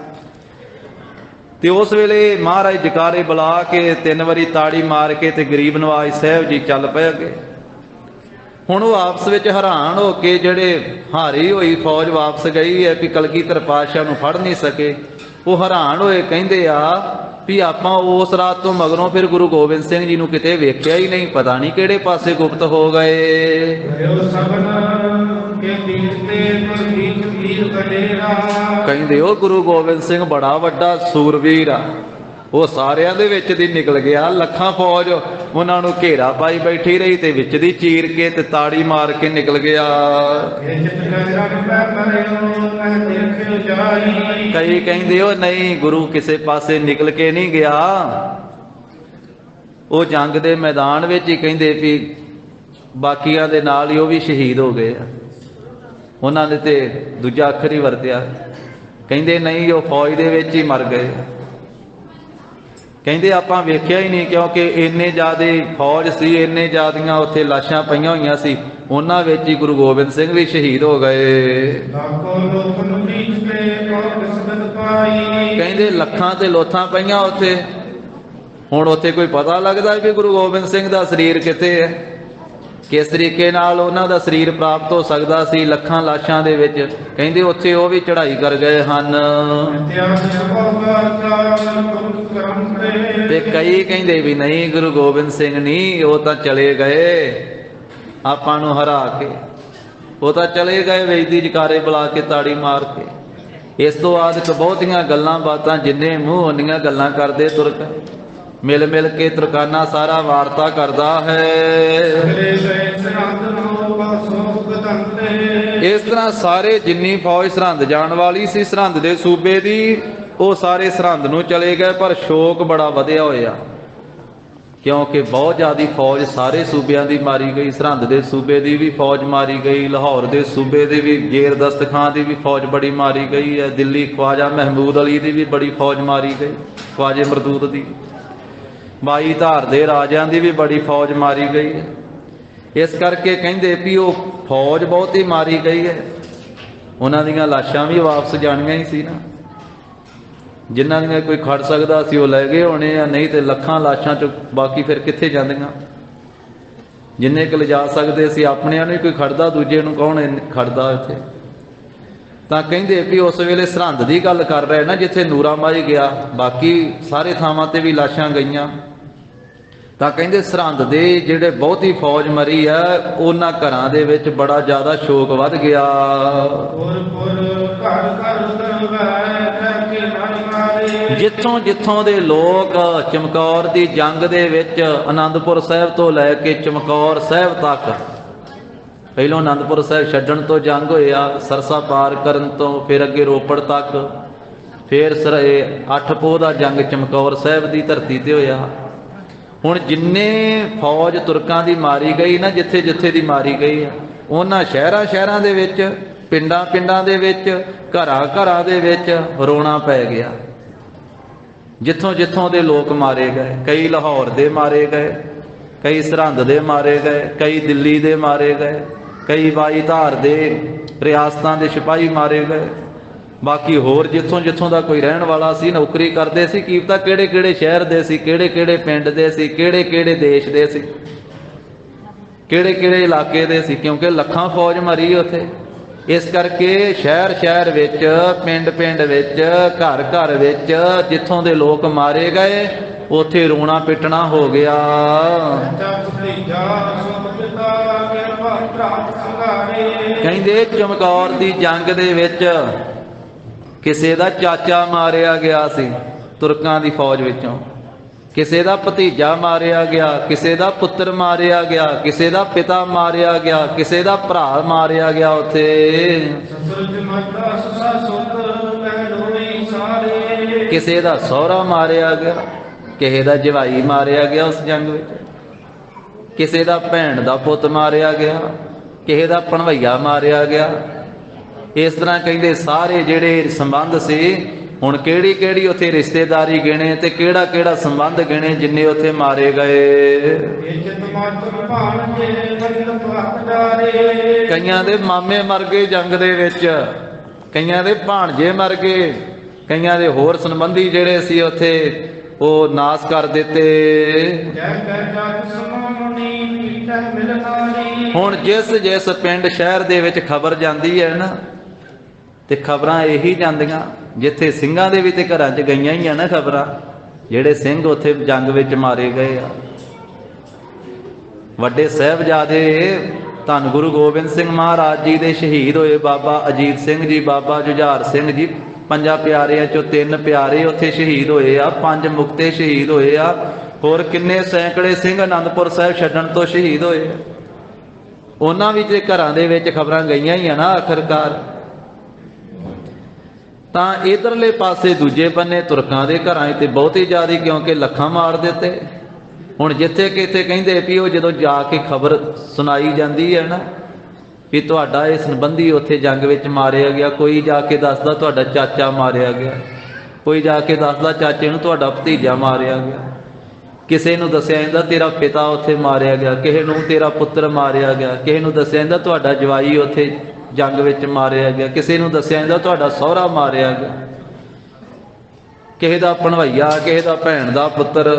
ਤੇ ਉਸ ਵੇਲੇ ਮਹਾਰਾਜ ਜਕਾਰੇ ਬੁਲਾ ਕੇ 3 ਵਾਰੀ ਤਾੜੀ ਮਾਰ ਕੇ ਤੇ ਗਰੀਬ ਨਵਾਜ ਸਾਹਿਬ ਜੀ ਚੱਲ ਪਏ ਅੱਗੇ। ਹੁਣ ਉਹ ਆਪਸ ਵਿੱਚ ਹੈਰਾਨ ਹੋ ਕੇ, ਜਿਹੜੇ ਹਾਰੀ ਹੋਈ ਫੌਜ ਵਾਪਸ ਗਈ ਹੈ ਵੀ ਕਲਗੀਧਰ ਪਾਤਸ਼ਾਹ ਨੂੰ ਫੜ ਨਹੀਂ ਸਕੇ, ਉਹ ਹੈਰਾਨ ਹੋਏ, ਕਹਿੰਦੇ ਆ ਵੀ ਆਪਾਂ ਉਸ ਰਾਤ ਤੋਂ ਮਗਰੋਂ ਫਿਰ ਗੁਰੂ ਗੋਬਿੰਦ ਸਿੰਘ ਜੀ ਨੂੰ ਕਿਤੇ ਵੇਖਿਆ ਹੀ ਨਹੀਂ, ਪਤਾ ਨਹੀਂ ਕਿਹੜੇ ਪਾਸੇ ਗੁਪਤ ਹੋ ਗਏ। ਕਹਿੰਦੇ ਉਹ ਗੁਰੂ ਗੋਬਿੰਦ ਸਿੰਘ ਬੜਾ ਵੱਡਾ ਸੂਰਵੀਰ ਆ, ਉਹ ਸਾਰਿਆਂ ਦੇ ਵਿੱਚ ਦੀ ਨਿਕਲ ਗਿਆ। ਲੱਖਾਂ ਫੌਜ ਉਹਨਾਂ ਨੂੰ ਘੇਰਾ ਪਾਈ ਬੈਠੀ ਰਹੀ, ਤੇ ਵਿੱਚ ਦੀ ਚੀਰ ਕੇ ਤੇ ਤਾੜੀ ਮਾਰ ਕੇ ਨਿਕਲ ਗਿਆ। ਕਈ ਕਹਿੰਦੇ ਉਹ ਨਹੀਂ, ਗੁਰੂ ਕਿਸੇ ਪਾਸੇ ਨਿਕਲ ਕੇ ਨਹੀਂ ਗਿਆ, ਉਹ ਜੰਗ ਦੇ ਮੈਦਾਨ ਵਿੱਚ ਹੀ ਕਹਿੰਦੇ ਵੀ ਬਾਕੀਆਂ ਦੇ ਨਾਲ ਹੀ ਉਹ ਵੀ ਸ਼ਹੀਦ ਹੋ ਗਏ ਆ, ਉਹਨਾਂ ਨੇ ਤੇ ਦੂਜਾ ਅੱਖਰ ਹੀ ਵਰਤਿਆ। ਕਹਿੰਦੇ ਨਹੀਂ, ਉਹ ਫੌਜ ਦੇ ਵਿੱਚ ਹੀ ਮਰ ਗਏ। ਕਹਿੰਦੇ ਆਪਾਂ ਵੇਖਿਆ ਹੀ ਨਹੀਂ, ਕਿਉਂਕਿ ਇੰਨੇ ਜ਼ਿਆਦੇ ਫੌਜ ਸੀ, ਇੰਨੇ ਜ਼ਿਆਦੀਆਂ ਉੱਥੇ ਲਾਸ਼ਾਂ ਪਈਆਂ ਹੋਈਆਂ ਸੀ, ਉਹਨਾਂ ਵਿੱਚ ਹੀ ਗੁਰੂ ਗੋਬਿੰਦ ਸਿੰਘ ਵੀ ਸ਼ਹੀਦ ਹੋ ਗਏ। ਕਹਿੰਦੇ ਲੱਖਾਂ ਤੇ ਲੋਥਾਂ ਪਈਆਂ ਉੱਥੇ। ਹੁਣ ਉੱਥੇ ਕੋਈ ਪਤਾ ਲੱਗਦਾ ਵੀ ਗੁਰੂ ਗੋਬਿੰਦ ਸਿੰਘ ਦਾ ਸਰੀਰ ਕਿੱਥੇ ਹੈ, ਕਿਸ ਤਰੀਕੇ ਨਾਲ ਉਹਨਾਂ ਦਾ ਸਰੀਰ ਪ੍ਰਾਪਤ ਹੋ ਸਕਦਾ ਸੀ ਲੱਖਾਂ ਲਾਸ਼ਾਂ ਦੇ ਵਿੱਚ। ਕਹਿੰਦੇ ਉੱਥੇ ਉਹ ਵੀ ਚੜ੍ਹਾਈ ਕਰ ਗਏ ਹਨ। ਤੇ ਕਈ ਕਹਿੰਦੇ ਵੀ ਨਹੀਂ, ਗੁਰੂ ਗੋਬਿੰਦ ਸਿੰਘ ਨਹੀਂ, ਉਹ ਤਾਂ ਚਲੇ ਗਏ ਆਪਾਂ ਨੂੰ ਹਰਾ ਕੇ, ਉਹ ਤਾਂ ਚਲੇ ਗਏ ਵੇਦੀ ਜਕਾਰੇ ਬੁਲਾ ਕੇ ਤਾੜੀ ਮਾਰ ਕੇ। ਇਸ ਤੋਂ ਆਦਿਕ ਬਹੁਤੀਆਂ ਗੱਲਾਂ ਬਾਤਾਂ, ਜਿੰਨੇ ਮੂੰਹ ਉਹਨੀਆਂ ਗੱਲਾਂ ਕਰਦੇ ਤੁਰਕ। ਮਿਲ ਮਿਲ ਕੇ ਤੁਰਕਾਨਾ ਸਾਰਾ ਵਾਰਤਾ ਕਰਦਾ ਹੈ। ਇਸ ਤਰ੍ਹਾਂ ਸਾਰੇ ਜਿੰਨੀ ਫੌਜ ਸਰਹੰਦ ਜਾਣ ਵਾਲੀ ਸੀ ਸਰਹੰਦ ਦੇ ਸੂਬੇ ਦੀ, ਉਹ ਸਾਰੇ ਸਰਹੰਦ ਨੂੰ ਚਲੇ ਗਏ। ਪਰ ਸ਼ੋਕ ਬੜਾ ਵਧਿਆ ਹੋਇਆ, ਕਿਉਂਕਿ ਬਹੁਤ ਜ਼ਿਆਦਾ ਫੌਜ ਸਾਰੇ ਸੂਬਿਆਂ ਦੀ ਮਾਰੀ ਗਈ। ਸਰਹੰਦ ਦੇ ਸੂਬੇ ਦੀ ਵੀ ਫੌਜ ਮਾਰੀ ਗਈ, ਲਾਹੌਰ ਦੇ ਸੂਬੇ ਦੀ ਵੀ, ਜੇਰ ਦਸਤਖਾਂ ਦੀ ਵੀ ਫੌਜ ਬੜੀ ਮਾਰੀ ਗਈ ਹੈ, ਦਿੱਲੀ ਖਵਾਜਾ ਮਹਿਮੂਦ ਅਲੀ ਦੀ ਵੀ ਬੜੀ ਫੌਜ ਮਾਰੀ ਗਈ, ਖਵਾਜੇ ਮਰਦੂਦ ਦੀ, 22 ਧਾਰ ਦੇ ਰਾਜਿਆਂ ਦੀ ਵੀ ਬੜੀ ਫੌਜ ਮਾਰੀ ਗਈ ਹੈ। ਇਸ ਕਰਕੇ ਕਹਿੰਦੇ ਵੀ ਉਹ ਫੌਜ ਬਹੁਤੀ ਮਾਰੀ ਗਈ ਹੈ, ਉਹਨਾਂ ਦੀਆਂ ਲਾਸ਼ਾਂ ਵੀ ਵਾਪਸ ਜਾਣੀਆਂ ਹੀ ਸੀ ਨਾ, ਜਿਨ੍ਹਾਂ ਦੀਆਂ ਕੋਈ ਖੜ ਸਕਦਾ ਸੀ ਉਹ ਲੈ ਗਏ ਹੋਣੇ ਆ, ਨਹੀਂ ਤੇ ਲੱਖਾਂ ਲਾਸ਼ਾਂ ਚ ਬਾਕੀ ਫਿਰ ਕਿੱਥੇ ਜਾਂਦੀਆਂ। ਜਿੰਨੇ ਕੁ ਲਿਜਾ ਸਕਦੇ ਸੀ ਆਪਣਿਆਂ ਨੂੰ ਕੋਈ ਖੜਦਾ, ਦੂਜੇ ਨੂੰ ਕੌਣ ਖੜਦਾ ਇੱਥੇ। ਤਾਂ ਕਹਿੰਦੇ ਵੀ ਉਸ ਵੇਲੇ ਸਰਹੰਦ ਦੀ ਗੱਲ ਕਰ ਰਹੇ ਨਾ, ਜਿੱਥੇ ਨੂਰਾ ਮਾਈ ਗਿਆ, ਬਾਕੀ ਸਾਰੇ ਥਾਵਾਂ ਤੇ ਵੀ ਲਾਸ਼ਾਂ ਗਈਆਂ। ਤਾਂ ਕਹਿੰਦੇ ਸਰਹੰਦ ਦੇ ਜਿਹੜੇ ਬਹੁਤੀ ਫੌਜ ਮਰੀ ਆ, ਉਹਨਾਂ ਘਰਾਂ ਦੇ ਵਿੱਚ ਬੜਾ ਜ਼ਿਆਦਾ ਸ਼ੋਕ ਵੱਧ ਗਿਆ। ਜਿੱਥੋਂ ਜਿੱਥੋਂ ਦੇ ਲੋਕ ਚਮਕੌਰ ਦੀ ਜੰਗ ਦੇ ਵਿੱਚ, ਆਨੰਦਪੁਰ ਸਾਹਿਬ ਤੋਂ ਲੈ ਕੇ ਚਮਕੌਰ ਸਾਹਿਬ ਤੱਕ ਪਹਿਲੋਂ ਅਨੰਦਪੁਰ ਸਾਹਿਬ ਛੱਡਣ ਤੋਂ ਜੰਗ ਹੋਇਆ, ਸਰਸਾ ਪਾਰ ਕਰਨ ਤੋਂ, ਫਿਰ ਅੱਗੇ ਰੋਪੜ ਤੱਕ, ਫਿਰ 8 ਪੋਹ ਦਾ ਜੰਗ ਚਮਕੌਰ ਸਾਹਿਬ ਦੀ ਧਰਤੀ ਤੇ ਹੋਇਆ। ਹੁਣ ਜਿੰਨੇ ਫੌਜ ਤੁਰਕਾਂ ਦੀ ਮਾਰੀ ਗਈ ਨਾ, ਜਿੱਥੇ ਜਿੱਥੇ ਦੀ ਮਾਰੀ ਗਈ ਆ, ਉਹਨਾਂ ਸ਼ਹਿਰਾਂ ਸ਼ਹਿਰਾਂ ਦੇ ਵਿੱਚ, ਪਿੰਡਾਂ ਪਿੰਡਾਂ ਦੇ ਵਿੱਚ, ਘਰਾਂ ਘਰਾਂ ਦੇ ਵਿੱਚ ਰੋਣਾ ਪੈ ਗਿਆ। ਜਿੱਥੋਂ ਜਿੱਥੋਂ ਦੇ ਲੋਕ ਮਾਰੇ ਗਏ, ਕਈ ਲਾਹੌਰ ਦੇ ਮਾਰੇ ਗਏ, ਕਈ ਸਰਹੰਦ ਦੇ ਮਾਰੇ ਗਏ, ਕਈ ਦਿੱਲੀ ਦੇ ਮਾਰੇ ਗਏ, ਕਈ ਬਾਈ ਧਾਰ ਦੇ ਰਿਆਸਤਾਂ ਦੇ ਸਿਪਾਹੀ ਮਾਰੇ ਗਏ। ਬਾਕੀ ਹੋਰ ਜਿੱਥੋਂ ਜਿੱਥੋਂ ਦਾ ਕੋਈ ਰਹਿਣ ਵਾਲਾ ਸੀ, ਨੌਕਰੀ ਕਰਦੇ ਸੀ, ਕੀ ਪਤਾ ਕਿਹੜੇ ਕਿਹੜੇ ਸ਼ਹਿਰ ਦੇ ਸੀ, ਕਿਹੜੇ ਕਿਹੜੇ ਪਿੰਡ ਦੇ ਸੀ, ਕਿਹੜੇ ਕਿਹੜੇ ਦੇਸ਼ ਦੇ ਸੀ, ਕਿਹੜੇ ਕਿਹੜੇ ਇਲਾਕੇ ਦੇ ਸੀ, ਕਿਉਂਕਿ ਲੱਖਾਂ ਫੌਜ ਮਰੀ ਉੱਥੇ। ਇਸ ਕਰਕੇ ਸ਼ਹਿਰ ਸ਼ਹਿਰ ਵਿੱਚ, ਪਿੰਡ ਪਿੰਡ ਵਿੱਚ, ਘਰ ਘਰ ਵਿੱਚ ਜਿੱਥੋਂ ਦੇ ਲੋਕ ਮਾਰੇ ਗਏ, ਉੱਥੇ ਰੋਣਾ ਪਿੱਟਣਾ ਹੋ ਗਿਆ। ਕਹਿੰਦੇ ਚਮਕੌਰ ਦੀ ਜੰਗ ਦੇ ਵਿੱਚ ਕਿਸੇ ਦਾ ਚਾਚਾ ਮਾਰਿਆ ਗਿਆ ਸੀ ਤੁਰਕਾਂ ਦੀ ਫੌਜ ਵਿੱਚੋਂ, ਕਿਸੇ ਦਾ ਭਤੀਜਾ ਮਾਰਿਆ ਗਿਆ, ਕਿਸੇ ਦਾ ਪੁੱਤਰ ਮਾਰਿਆ ਗਿਆ, ਕਿਸੇ ਦਾ ਪਿਤਾ ਮਾਰਿਆ ਗਿਆ, ਕਿਸੇ ਦਾ ਭਰਾ ਮਾਰਿਆ ਗਿਆ ਉੱਥੇ। ਕਿਸੇ ਦਾ ਸਹੁਰਾ ਮਾਰਿਆ ਗਿਆ, ਕਿਸੇ ਦਾ ਜਵਾਈ ਮਾਰਿਆ ਗਿਆ ਉਸ ਜੰਗ ਵਿੱਚ, ਕਿਸੇ ਦਾ ਭੈਣ ਦਾ ਪੁੱਤ ਮਾਰਿਆ ਗਿਆ, ਕਿਸੇ ਦਾ ਭਣਵਈਆ ਮਾਰਿਆ ਗਿਆ। ਇਸ ਤਰ੍ਹਾਂ ਕਹਿੰਦੇ ਸਾਰੇ ਜਿਹੜੇ ਸੰਬੰਧ ਸੀ, ਹੁਣ ਕਿਹੜੀ ਕਿਹੜੀ ਉੱਥੇ ਰਿਸ਼ਤੇਦਾਰੀ ਗਿਣੇ ਤੇ ਕਿਹੜਾ ਕਿਹੜਾ ਸੰਬੰਧ ਗਿਣੇ ਜਿੰਨੇ ਉੱਥੇ ਮਾਰੇ ਗਏ। ਕਈਆਂ ਦੇ ਮਾਮੇ ਮਰ ਗਏ ਜੰਗ ਦੇ ਵਿੱਚ, ਕਈਆਂ ਦੇ ਭਾਣਜੇ ਮਰ ਗਏ, ਕਈਆਂ ਦੇ ਹੋਰ ਸੰਬੰਧੀ ਜਿਹੜੇ ਸੀ ਉੱਥੇ ਉਹ ਨਾਸ ਕਰ ਦਿੱਤੇ। ਹੁਣ ਜਿਸ ਜਿਸ ਪਿੰਡ ਸ਼ਹਿਰ ਦੇ ਵਿੱਚ ਖਬਰ ਜਾਂਦੀ ਹੈ ਨਾ, ਤੇ ਖਬਰਾਂ ਇਹੀ ਜਾਂਦੀਆਂ, ਜਿੱਥੇ ਸਿੰਘਾਂ ਦੇ ਵੀ ਤੇ ਘਰਾਂ 'ਚ ਗਈਆਂ ਹੀ ਆ ਨਾ ਖਬਰਾਂ, ਜਿਹੜੇ ਸਿੰਘ ਉੱਥੇ ਜੰਗ ਵਿੱਚ ਮਾਰੇ ਗਏ ਆ। ਵੱਡੇ ਸਾਹਿਬਜ਼ਾਦੇ ਧੰਨ ਗੁਰੂ ਗੋਬਿੰਦ ਸਿੰਘ ਮਹਾਰਾਜ ਜੀ ਦੇ ਸ਼ਹੀਦ ਹੋਏ, ਬਾਬਾ ਅਜੀਤ ਸਿੰਘ ਜੀ, ਬਾਬਾ ਜੁਝਾਰ ਸਿੰਘ ਜੀ, 5 ਪਿਆਰਿਆਂ ਚੋਂ 3 ਪਿਆਰੇ ਉੱਥੇ ਸ਼ਹੀਦ ਹੋਏ ਆ, 5 ਮੁਕਤੇ ਸ਼ਹੀਦ ਹੋਏ ਆ, ਹੋਰ ਕਿੰਨੇ ਸੈਂਕੜੇ ਸਿੰਘ ਅਨੰਦਪੁਰ ਸਾਹਿਬ ਛੱਡਣ ਤੋਂ ਸ਼ਹੀਦ ਹੋਏ। ਉਹਨਾਂ ਵੀ ਤੇ ਘਰਾਂ ਦੇ ਵਿੱਚ ਖਬਰਾਂ ਗਈਆਂ ਹੀ ਆ ਨਾ ਆਖਰਕਾਰ। ਤਾਂ ਇਧਰਲੇ ਪਾਸੇ ਦੂਜੇ ਬੰਨੇ ਤੁਰਕਾਂ ਦੇ ਘਰਾਂ 'ਤੇ ਬਹੁਤੀ ਜ਼ਿਆਦਾ, ਕਿਉਂਕਿ ਲੱਖਾਂ ਮਾਰ ਦਿੱਤੇ। ਹੁਣ ਜਿੱਥੇ ਕਿਤੇ ਕਹਿੰਦੇ ਵੀ ਉਹ ਜਦੋਂ ਜਾ ਕੇ ਖਬਰ ਸੁਣਾਈ ਜਾਂਦੀ ਹੈ ਨਾ ਵੀ ਤੁਹਾਡਾ ਇਹ ਸੰਬੰਧੀ ਉੱਥੇ ਜੰਗ ਵਿੱਚ ਮਾਰਿਆ ਗਿਆ, ਕੋਈ ਜਾ ਕੇ ਦੱਸਦਾ ਤੁਹਾਡਾ ਚਾਚਾ ਮਾਰਿਆ ਗਿਆ, ਕੋਈ ਜਾ ਕੇ ਦੱਸਦਾ ਚਾਚੇ ਨੂੰ ਤੁਹਾਡਾ ਭਤੀਜਾ ਮਾਰਿਆ ਗਿਆ, ਕਿਸੇ ਨੂੰ ਦੱਸਿਆ ਜਾਂਦਾ ਤੇਰਾ ਪਿਤਾ ਉੱਥੇ ਮਾਰਿਆ ਗਿਆ, ਕਿਸੇ ਨੂੰ ਤੇਰਾ ਪੁੱਤਰ ਮਾਰਿਆ ਗਿਆ, ਕਿਸੇ ਨੂੰ ਦੱਸਿਆ ਜਾਂਦਾ ਤੁਹਾਡਾ ਜਵਾਈ ਉੱਥੇ ਜੰਗ ਵਿੱਚ ਮਾਰਿਆ ਗਿਆ, ਕਿਸੇ ਨੂੰ ਦੱਸਿਆ ਜਾਂਦਾ ਤੁਹਾਡਾ ਸਹੁਰਾ ਮਾਰਿਆ ਗਿਆ, ਕਿਸੇ ਦਾ ਭਣਵਈਆ, ਕਿਸੇ ਦਾ ਭੈਣ ਦਾ ਪੁੱਤਰ,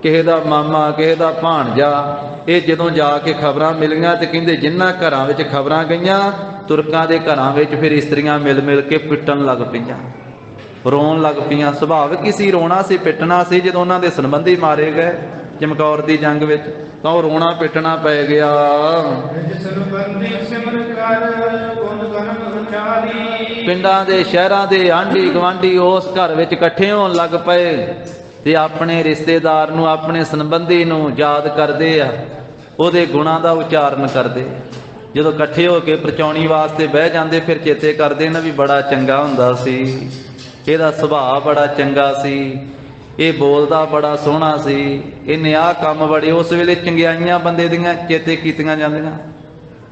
ਕਿਸੇ ਦਾ ਮਾਮਾ, ਕਿਸੇ ਦਾ ਭਾਣਜਾ। ਇਹ ਜਦੋਂ ਜਾ ਕੇ ਖਬਰਾਂ ਮਿਲੀਆਂ ਤੇ ਕਹਿੰਦੇ ਜਿਨ੍ਹਾਂ ਘਰਾਂ ਵਿੱਚ ਖਬਰਾਂ ਗਈਆਂ, ਤੁਰਕਾਂ ਦੇ ਘਰਾਂ ਵਿੱਚ ਫਿਰ ਇਸਤਰੀਆਂ ਮਿਲ ਮਿਲ ਕੇ ਪਿੱਟਣ ਲੱਗ ਪਈਆਂ, ਰੋਣ ਲੱਗ ਪਈਆਂ। ਸੁਭਾਵਿਕ ਹੀ ਸੀ, ਰੋਣਾ ਸੀ, ਪਿੱਟਣਾ ਸੀ। ਜਦੋਂ ਉਹਨਾਂ ਦੇ ਸੰਬੰਧੀ ਮਾਰੇ ਗਏ ਚਮਕੌਰ ਦੀ ਜੰਗ ਵਿੱਚ ਤਾਂ ਉਹ ਰੋਣਾ ਪਿੱਟਣਾ ਪੈ ਗਿਆ। ਪਿੰਡਾਂ ਦੇ ਸ਼ਹਿਰਾਂ ਦੇ ਆਂਢੀ ਗੁਆਂਢੀ ਉਸ ਘਰ ਵਿੱਚ ਇਕੱਠੇ ਹੋਣ ਲੱਗ ਪਏ ਤੇ ਆਪਣੇ ਰਿਸ਼ਤੇਦਾਰ ਨੂੰ, ਆਪਣੇ ਸੰਬੰਧੀ ਨੂੰ ਯਾਦ ਕਰਦੇ ਆ, ਉਹਦੇ ਗੁਣਾਂ ਦਾ ਉਚਾਰਨ ਕਰਦੇ। ਜਦੋਂ ਇਕੱਠੇ ਹੋ ਕੇ ਪ੍ਰਚਾਉਣੀ ਵਾਸਤੇ ਬਹਿ ਜਾਂਦੇ ਫਿਰ ਚੇਤੇ ਕਰਦੇ ਨਾ ਵੀ ਬੜਾ ਚੰਗਾ ਹੁੰਦਾ ਸੀ, ਇਹਦਾ ਸੁਭਾਅ ਬੜਾ ਚੰਗਾ ਸੀ, ਇਹ ਬੋਲਦਾ ਬੜਾ ਸੋਹਣਾ ਸੀ, ਇਹਨੇ ਆਹ ਕੰਮ ਬੜੇ। ਉਸ ਵੇਲੇ ਚੰਗਿਆਈਆਂ ਬੰਦੇ ਦੀਆਂ ਚੇਤੇ ਕੀਤੀਆਂ ਜਾਂਦੀਆਂ,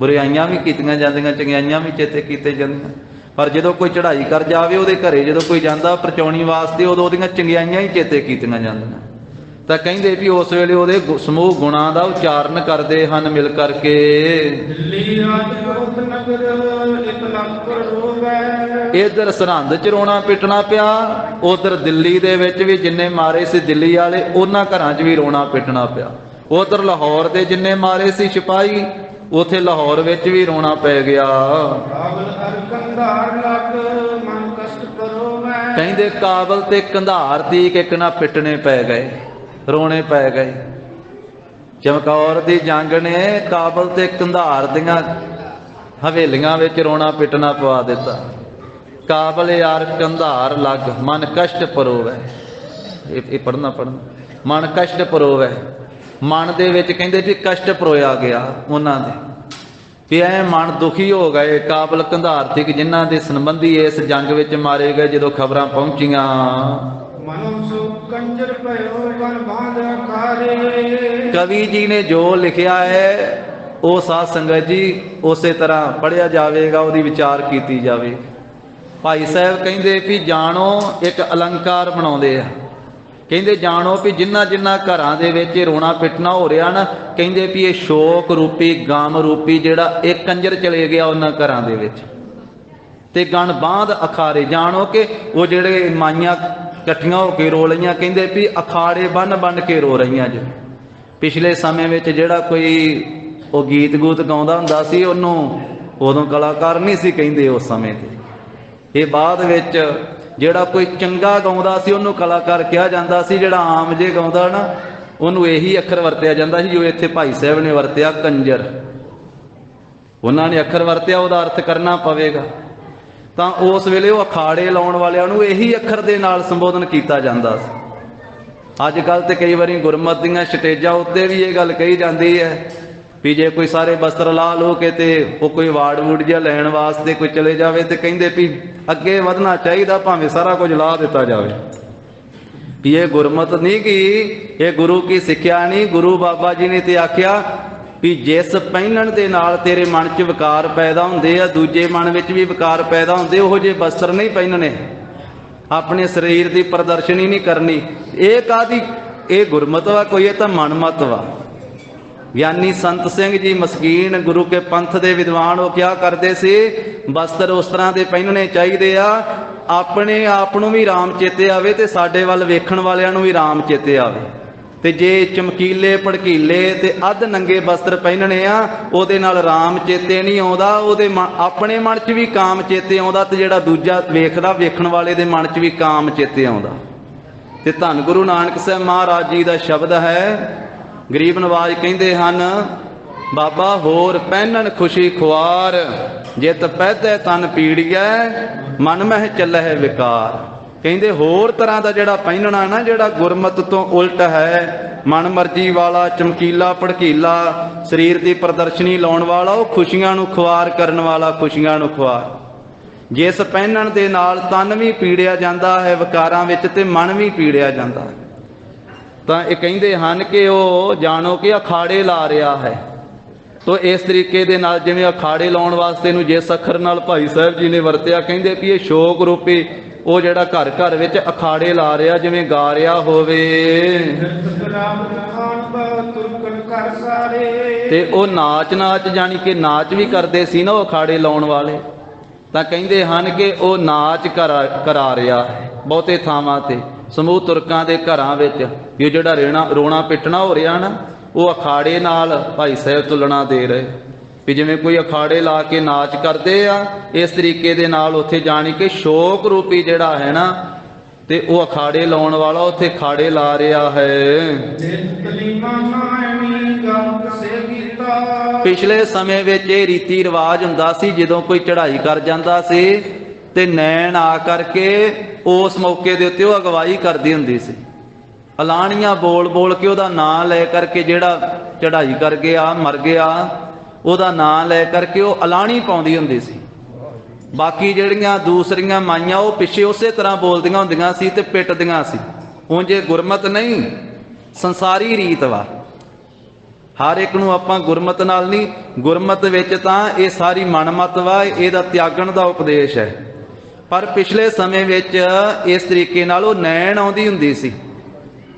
ਬੁਰਾਈਆਂ ਵੀ ਕੀਤੀਆਂ ਜਾਂਦੀਆਂ, ਚੰਗਿਆਈਆਂ ਵੀ ਚੇਤੇ ਕੀਤੇ ਜਾਂਦੀਆਂ। ਪਰ ਜਦੋਂ ਕੋਈ ਚੜ੍ਹਾਈ ਕਰ ਜਾਵੇ ਉਹਦੇ ਘਰੇ, ਜਦੋਂ ਕੋਈ ਜਾਂਦਾ ਪ੍ਰਚਾਉਣੀ ਵਾਸਤੇ, ਉਦੋਂ ਉਹਦੀਆਂ ਚੰਗਿਆਈਆਂ ਹੀ ਚੇਤੇ ਕੀਤੀਆਂ ਜਾਂਦੀਆਂ। ਤਾਂ ਕਹਿੰਦੇ ਵੀ ਉਸ ਵੇਲੇ ਉਹਦੇ ਸਮੂਹ ਗੁਣਾਂ ਦਾ ਉਚਾਰਨ ਕਰਦੇ ਹਨ ਮਿਲ ਕਰਕੇ। ਇੱਧਰ ਸਰਹੰਦ 'ਚ ਰੋਣਾ ਪਿੱਟਣਾ ਪਿਆ, ਉਧਰ ਦਿੱਲੀ ਦੇ ਵਿੱਚ ਵੀ ਜਿੰਨੇ ਮਾਰੇ ਸੀ ਦਿੱਲੀ ਵਾਲੇ, ਉਹਨਾਂ ਘਰਾਂ 'ਚ ਵੀ ਰੋਣਾ ਪਿੱਟਣਾ ਪਿਆ। ਉਧਰ ਲਾਹੌਰ ਦੇ ਜਿੰਨੇ ਮਾਰੇ ਸੀ ਸਿਪਾਹੀ, ਉਥੇ ਲਾਹੌਰ ਵਿੱਚ ਵੀ ਰੋਣਾ ਪੈ ਗਿਆ। ਕਹਿੰਦੇ ਕਾਬਲ ਤੇ ਕੰਧਾਰ ਦੀ ਇੱਕ ਨਾ ਪਿੱਟਣੇ ਪੈ ਗਏ, ਰੋਣੇ ਪੈ ਗਏ। ਚਮਕੌਰ ਦੀ ਜੰਗ ਨੇ ਕਾਬਲ ਤੇ ਕੰਧਾਰ ਦੀਆਂ ਹਵੇਲੀਆਂ ਵਿੱਚ ਰੋਣਾ ਪਿੱਟਣਾ ਪਵਾ ਦਿੱਤਾ। ਕਾਬਲ ਯਾਰ ਕੰਧਾਰ ਲੱਗ ਮਨ ਕਸ਼ਟ ਪਰੋਵੈ, ਇਹ ਪੜਨਾ ਮਨ ਕਸ਼ਟ ਪਰੋਵੈ। ਮਨ ਦੇ ਵਿੱਚ ਕਹਿੰਦੇ ਵੀ ਕਸ਼ਟ ਪਰੋਇਆ ਗਿਆ ਉਹਨਾਂ ਦੇ, ਵੀ ਐ ਮਨ ਦੁਖੀ ਹੋ ਗਏ ਕਾਬਲ ਕੰਧਾਰਥਿਕ ਜਿਨ੍ਹਾਂ ਦੇ ਸੰਬੰਧੀ ਇਸ ਜੰਗ ਵਿੱਚ ਮਾਰੇ ਗਏ। ਜਦੋਂ ਖਬਰਾਂ ਪਹੁੰਚੀਆਂ, ਮਨੁ ਕੰਜਰ ਭਇਓ ਗਨ ਬਾਂਧ ਅਖਾਰੇ। ਕਵੀ ਜੀ ਨੇ ਜੋ ਲਿਖਿਆ ਹੈ ਉਹ ਸਾਧ ਸੰਗਤ ਜੀ ਉਸੇ ਤਰ੍ਹਾਂ ਪੜ੍ਹਿਆ ਜਾਵੇਗਾ, ਉਹਦੀ ਵਿਚਾਰ ਕੀਤੀ ਜਾਵੇ। ਭਾਈ ਸਾਹਿਬ ਕਹਿੰਦੇ ਵੀ ਜਾਣੋ, ਇੱਕ ਅਲੰਕਾਰ ਬਣਾਉਂਦੇ ਆ, ਕਹਿੰਦੇ ਜਾਣੋ ਵੀ ਜਿਨ੍ਹਾਂ ਜਿਨ੍ਹਾਂ ਘਰਾਂ ਦੇ ਵਿੱਚ ਰੋਣਾ ਪਿੱਟਣਾ ਹੋ ਰਿਹਾ ਨਾ, ਕਹਿੰਦੇ ਵੀ ਇਹ ਸ਼ੋਕ ਰੂਪੀ ਗਮ ਰੂਪੀ ਜਿਹੜਾ ਇਹ ਕੰਜਰ ਚਲੇ ਗਿਆ ਉਹਨਾਂ ਘਰਾਂ ਦੇ ਵਿੱਚ, ਤੇ ਗਣ ਬਾਂਧ ਅਖਾਰੇ। ਜਾਣੋ ਕਿ ਉਹ ਜਿਹੜੇ ਮਾਈਆਂ ਇਕੱਠੀਆਂ ਹੋ ਕੇ ਰੋ ਲਈਆਂ, ਕਹਿੰਦੇ ਵੀ ਅਖਾੜੇ ਬੰਨ ਬੰਨ ਕੇ ਰੋ ਰਹੀਆਂ। ਜੋ ਪਿਛਲੇ ਸਮੇਂ ਵਿੱਚ ਜਿਹੜਾ ਕੋਈ ਉਹ ਗੀਤ ਗੂਤ ਗਾਉਂਦਾ ਹੁੰਦਾ ਸੀ, ਉਹਨੂੰ ਉਦੋਂ ਕਲਾਕਾਰ ਨਹੀਂ ਸੀ ਕਹਿੰਦੇ ਉਸ ਸਮੇਂ ਤੇ। ਇਹ ਬਾਅਦ ਵਿੱਚ ਜਿਹੜਾ ਕੋਈ ਚੰਗਾ ਗਾਉਂਦਾ ਸੀ ਉਹਨੂੰ ਕਲਾਕਾਰ ਕਿਹਾ ਜਾਂਦਾ ਸੀ। ਜਿਹੜਾ ਆਮ ਜੇ ਗਾਉਂਦਾ ਨਾ ਉਹਨੂੰ ਇਹੀ ਅੱਖਰ ਵਰਤਿਆ ਜਾਂਦਾ ਸੀ ਜੋ ਇੱਥੇ ਭਾਈ ਸਾਹਿਬ ਨੇ ਵਰਤਿਆ, ਕੰਜਰ। ਉਹਨਾਂ ਨੇ ਅੱਖਰ ਵਰਤਿਆ, ਉਹਦਾ ਅਰਥ ਕਰਨਾ ਪਵੇਗਾ। ਤਾਂ ਉਸ ਵੇਲੇ ਉਹ ਅਖਾੜੇ ਲਾਉਣ ਵਾਲਿਆਂ ਨੂੰ ਇਹੀ ਅੱਖਰ ਦੇ ਨਾਲ ਸੰਬੋਧਨ ਕੀਤਾ ਜਾਂਦਾ ਸੀ। ਅੱਜ ਕੱਲ੍ਹ ਤੇ ਕਈ ਵਾਰੀ ਗੁਰਮਤਿ ਦੀਆਂ ਸਟੇਜਾਂ ਉੱਤੇ ਵੀ ਇਹ ਗੱਲ ਕਹੀ ਜਾਂਦੀ ਹੈ ਵੀ ਜੇ ਕੋਈ ਸਾਰੇ ਬਸਤਰ ਲਾ ਲੋ ਕੇ ਤੇ ਉਹ ਕੋਈ ਵਾਰਡ ਵੂਡ ਜਿਹਾ ਲੈਣ ਵਾਸਤੇ ਕੋਈ ਚਲੇ ਜਾਵੇ ਤੇ ਕਹਿੰਦੇ ਵੀ ਅੱਗੇ ਵਧਣਾ ਚਾਹੀਦਾ, ਭਾਵੇਂ ਸਾਰਾ ਕੁਝ ਲਾ ਦਿੱਤਾ ਜਾਵੇ। ਵੀ ਇਹ ਗੁਰਮਤ ਨਹੀਂ ਗੀ, ਇਹ ਗੁਰੂ ਕੀ ਸਿੱਖਿਆ ਨਹੀਂ। ਗੁਰੂ ਬਾਬਾ ਜੀ ਨੇ ਤੇ ਆਖਿਆ ਵੀ ਜਿਸ ਪਹਿਨਣ ਦੇ ਨਾਲ ਤੇਰੇ ਮਨ 'ਚ ਵਿਕਾਰ ਪੈਦਾ ਹੁੰਦੇ ਆ, ਦੂਜੇ ਮਨ ਵਿੱਚ ਵੀ ਵਿਕਾਰ ਪੈਦਾ ਹੁੰਦੇ, ਉਹੋ ਜਿਹੇ ਬਸਤਰ ਨਹੀਂ ਪਹਿਨਣੇ, ਆਪਣੇ ਸਰੀਰ ਦੀ ਪ੍ਰਦਰਸ਼ਨੀ ਨਹੀਂ ਕਰਨੀ। ਇਹ ਕਾਹਦੀ? ਇਹ ਗੁਰਮਤ ਵਾ ਕੋਈ? ਇਹ ਤਾਂ ਮਨਮਤ ਵਾ। ਗਿਆਨੀ ਸੰਤ ਸਿੰਘ ਜੀ ਮਸਕੀਨ ਗੁਰੂ ਕੇ ਪੰਥ ਦੇ ਵਿਦਵਾਨ ਉਹ ਕਿਹਾ ਕਰਦੇ ਸੀ, ਬਸਤਰ ਉਸ ਤਰ੍ਹਾਂ ਦੇ ਪਹਿਨਣੇ ਚਾਹੀਦੇ ਆ ਆਪਣੇ ਆਪ ਨੂੰ ਵੀ ਰਾਮ ਚੇਤੇ ਆਵੇ ਤੇ ਸਾਡੇ ਵੱਲ ਵੇਖਣ ਵਾਲਿਆਂ ਨੂੰ ਵੀ ਰਾਮ ਚੇਤੇ ਆਵੇ। ਤੇ ਜੇ ਚਮਕੀਲੇ ਭੜਕੀਲੇ ਤੇ ਅੱਧ ਨੰਗੇ ਬਸਤਰ ਪਹਿਨਣੇ ਆ, ਉਹਦੇ ਨਾਲ ਰਾਮ ਚੇਤੇ ਨਹੀਂ ਆਉਂਦਾ, ਉਹਦੇ ਆਪਣੇ ਮਨ 'ਚ ਵੀ ਕਾਮ ਚੇਤੇ ਆਉਂਦਾ, ਤੇ ਜਿਹੜਾ ਦੂਜਾ ਵੇਖਦਾ ਵੇਖਣ ਵਾਲੇ ਦੇ ਮਨ 'ਚ ਵੀ ਕਾਮ ਚੇਤੇ ਆਉਂਦਾ। ਤੇ ਧੰਨ ਗੁਰੂ ਨਾਨਕ ਸਾਹਿਬ ਮਹਾਰਾਜ ਜੀ ਦਾ ਸ਼ਬਦ ਹੈ, ਗਰੀਬ ਨਵਾਜ ਕਹਿੰਦੇ ਹਨ, ਬਾਬਾ ਹੋਰ ਪਹਿਨਣ ਖੁਸ਼ੀ ਖੁਆਰ, ਜਿਤ ਪਹਿਦੇ ਤਨ ਪੀੜੀਐ, ਮਨ ਮਹਿ ਚੱਲਹਿ ਵਿਕਾਰ। ਕਹਿੰਦੇ ਹੋਰ ਤਰ੍ਹਾਂ ਦਾ ਜਿਹੜਾ ਪਹਿਨਣਾ ਨਾ, ਜਿਹੜਾ ਗੁਰਮਤ ਤੋਂ ਉਲਟ ਹੈ, ਮਨ ਮਰਜ਼ੀ ਵਾਲਾ, ਚਮਕੀਲਾ ਭੜਕੀਲਾ, ਸਰੀਰ ਦੀ ਪ੍ਰਦਰਸ਼ਨੀ ਲਾਉਣ ਵਾਲਾ, ਉਹ ਖੁਸ਼ੀਆਂ ਨੂੰ ਖੁਆਰ ਕਰਨ ਵਾਲਾ, ਖੁਸ਼ੀਆਂ ਨੂੰ ਖੁਆਰ। ਜਿਸ ਪਹਿਨਣ ਦੇ ਨਾਲ ਤਨ ਵੀ ਪੀੜਿਆ ਜਾਂਦਾ ਹੈ ਵਿਕਾਰਾਂ ਵਿੱਚ, ਤੇ ਮਨ ਵੀ ਪੀੜਿਆ ਜਾਂਦਾ ਹੈ। ਤਾਂ ਇਹ ਕਹਿੰਦੇ ਹਨ ਕਿ ਉਹ ਜਾਣੋ ਕਿ ਅਖਾੜੇ ਲਾ ਰਿਹਾ ਹੈ। ਤੋ ਇਸ ਤਰੀਕੇ ਦੇ ਨਾਲ ਜਿਵੇਂ ਅਖਾੜੇ ਲਾਉਣ ਵਾਸਤੇ ਨੂੰ ਜਿਸ ਅੱਖਰ ਨਾਲ ਭਾਈ ਸਾਹਿਬ ਜੀ ਨੇ ਵਰਤਿਆ, ਕਹਿੰਦੇ ਵੀ ਇਹ ਸ਼ੋਕ ਰੂਪੀ ਉਹ ਜਿਹੜਾ ਘਰ ਘਰ ਵਿੱਚ ਅਖਾੜੇ ਲਾ ਰਿਹਾ, ਜਿਵੇਂ ਗਾ ਰਿਹਾ ਹੋਵੇ। ਤੇ ਉਹ ਨਾਚ ਨਾਚ ਜਾਣੀ ਕਿ ਨਾਚ ਵੀ ਕਰਦੇ ਸੀ ਨਾ ਉਹ ਅਖਾੜੇ ਲਾਉਣ ਵਾਲੇ, ਤਾਂ ਕਹਿੰਦੇ ਹਨ ਕਿ ਉਹ ਨਾਚ ਕਰਾ ਰਿਹਾ ਹੈ ਬਹੁਤੇ ਥਾਵਾਂ ਤੇ। ਸਮੂਹ ਤੁਰਕਾਂ ਦੇ ਘਰਾਂ ਵਿੱਚ ਇਹ ਜਿਹੜਾ ਰੋਣਾ ਪਿੱਟਣਾ ਹੋ ਰਿਹਾ ਨਾ, ਉਹ ਅਖਾੜੇ ਨਾਲ ਭਾਈ ਸਾਹਿਬ ਤੁਲਨਾ ਦੇ ਰਹੇ ਵੀ ਜਿਵੇਂ ਕੋਈ ਅਖਾੜੇ ਲਾ ਕੇ ਨਾਚ ਕਰਦੇ ਆ, ਇਸ ਤਰੀਕੇ ਦੇ ਨਾਲ ਉੱਥੇ ਜਾਣੀ ਕਿ ਸ਼ੋਕ ਰੂਪੀ ਜਿਹੜਾ ਹੈ ਨਾ, ਤੇ ਉਹ ਅਖਾੜੇ ਲਾਉਣ ਵਾਲਾ ਉੱਥੇ ਖਾੜੇ ਲਾ ਰਿਹਾ ਹੈ। ਪਿਛਲੇ ਸਮੇਂ ਵਿੱਚ ਇਹ ਰੀਤੀ ਰਿਵਾਜ ਹੁੰਦਾ ਸੀ, ਜਦੋਂ ਕੋਈ ਚੜ੍ਹਾਈ ਕਰ ਜਾਂਦਾ ਸੀ ਤੇ ਨੈਣ ਆ ਕਰਕੇ ਉਸ ਮੌਕੇ ਦੇ ਉੱਤੇ ਉਹ ਅਗਵਾਈ ਕਰਦੀ ਹੁੰਦੀ ਸੀ। ਅਲਾਣੀਆਂ ਬੋਲ ਬੋਲ ਕੇ ਉਹਦਾ ਨਾਂ ਲੈ ਕਰਕੇ, ਜਿਹੜਾ ਚੜ੍ਹਾਈ ਕਰ ਗਿਆ ਮਰ ਗਿਆ, ਉਹਦਾ ਨਾਂ ਲੈ ਕਰਕੇ ਉਹ ਅਲਾਣੀ ਪਾਉਂਦੀ ਹੁੰਦੀ ਸੀ। ਬਾਕੀ ਜਿਹੜੀਆਂ ਦੂਸਰੀਆਂ ਮਾਈਆਂ ਉਹ ਪਿੱਛੇ ਉਸੇ ਤਰ੍ਹਾਂ ਬੋਲਦੀਆਂ ਹੁੰਦੀਆਂ ਸੀ ਤੇ ਪਿੱਟਦੀਆਂ ਸੀ। ਉਂਝ ਗੁਰਮਤ ਨਹੀਂ, ਸੰਸਾਰੀ ਰੀਤ ਵਾ। ਹਰ ਇੱਕ ਨੂੰ ਆਪਾਂ ਗੁਰਮਤ ਨਾਲ ਨਹੀਂ, ਗੁਰਮਤ ਵਿੱਚ ਤਾਂ ਇਹ ਸਾਰੀ ਮਨਮਤ ਵਾ, ਇਹਦਾ ਤਿਆਗਣ ਦਾ ਉਪਦੇਸ਼ ਹੈ। ਪਰ ਪਿਛਲੇ ਸਮੇਂ ਵਿੱਚ ਇਸ ਤਰੀਕੇ ਨਾਲ ਉਹ ਨੈਣ ਆਉਂਦੀ ਹੁੰਦੀ ਸੀ,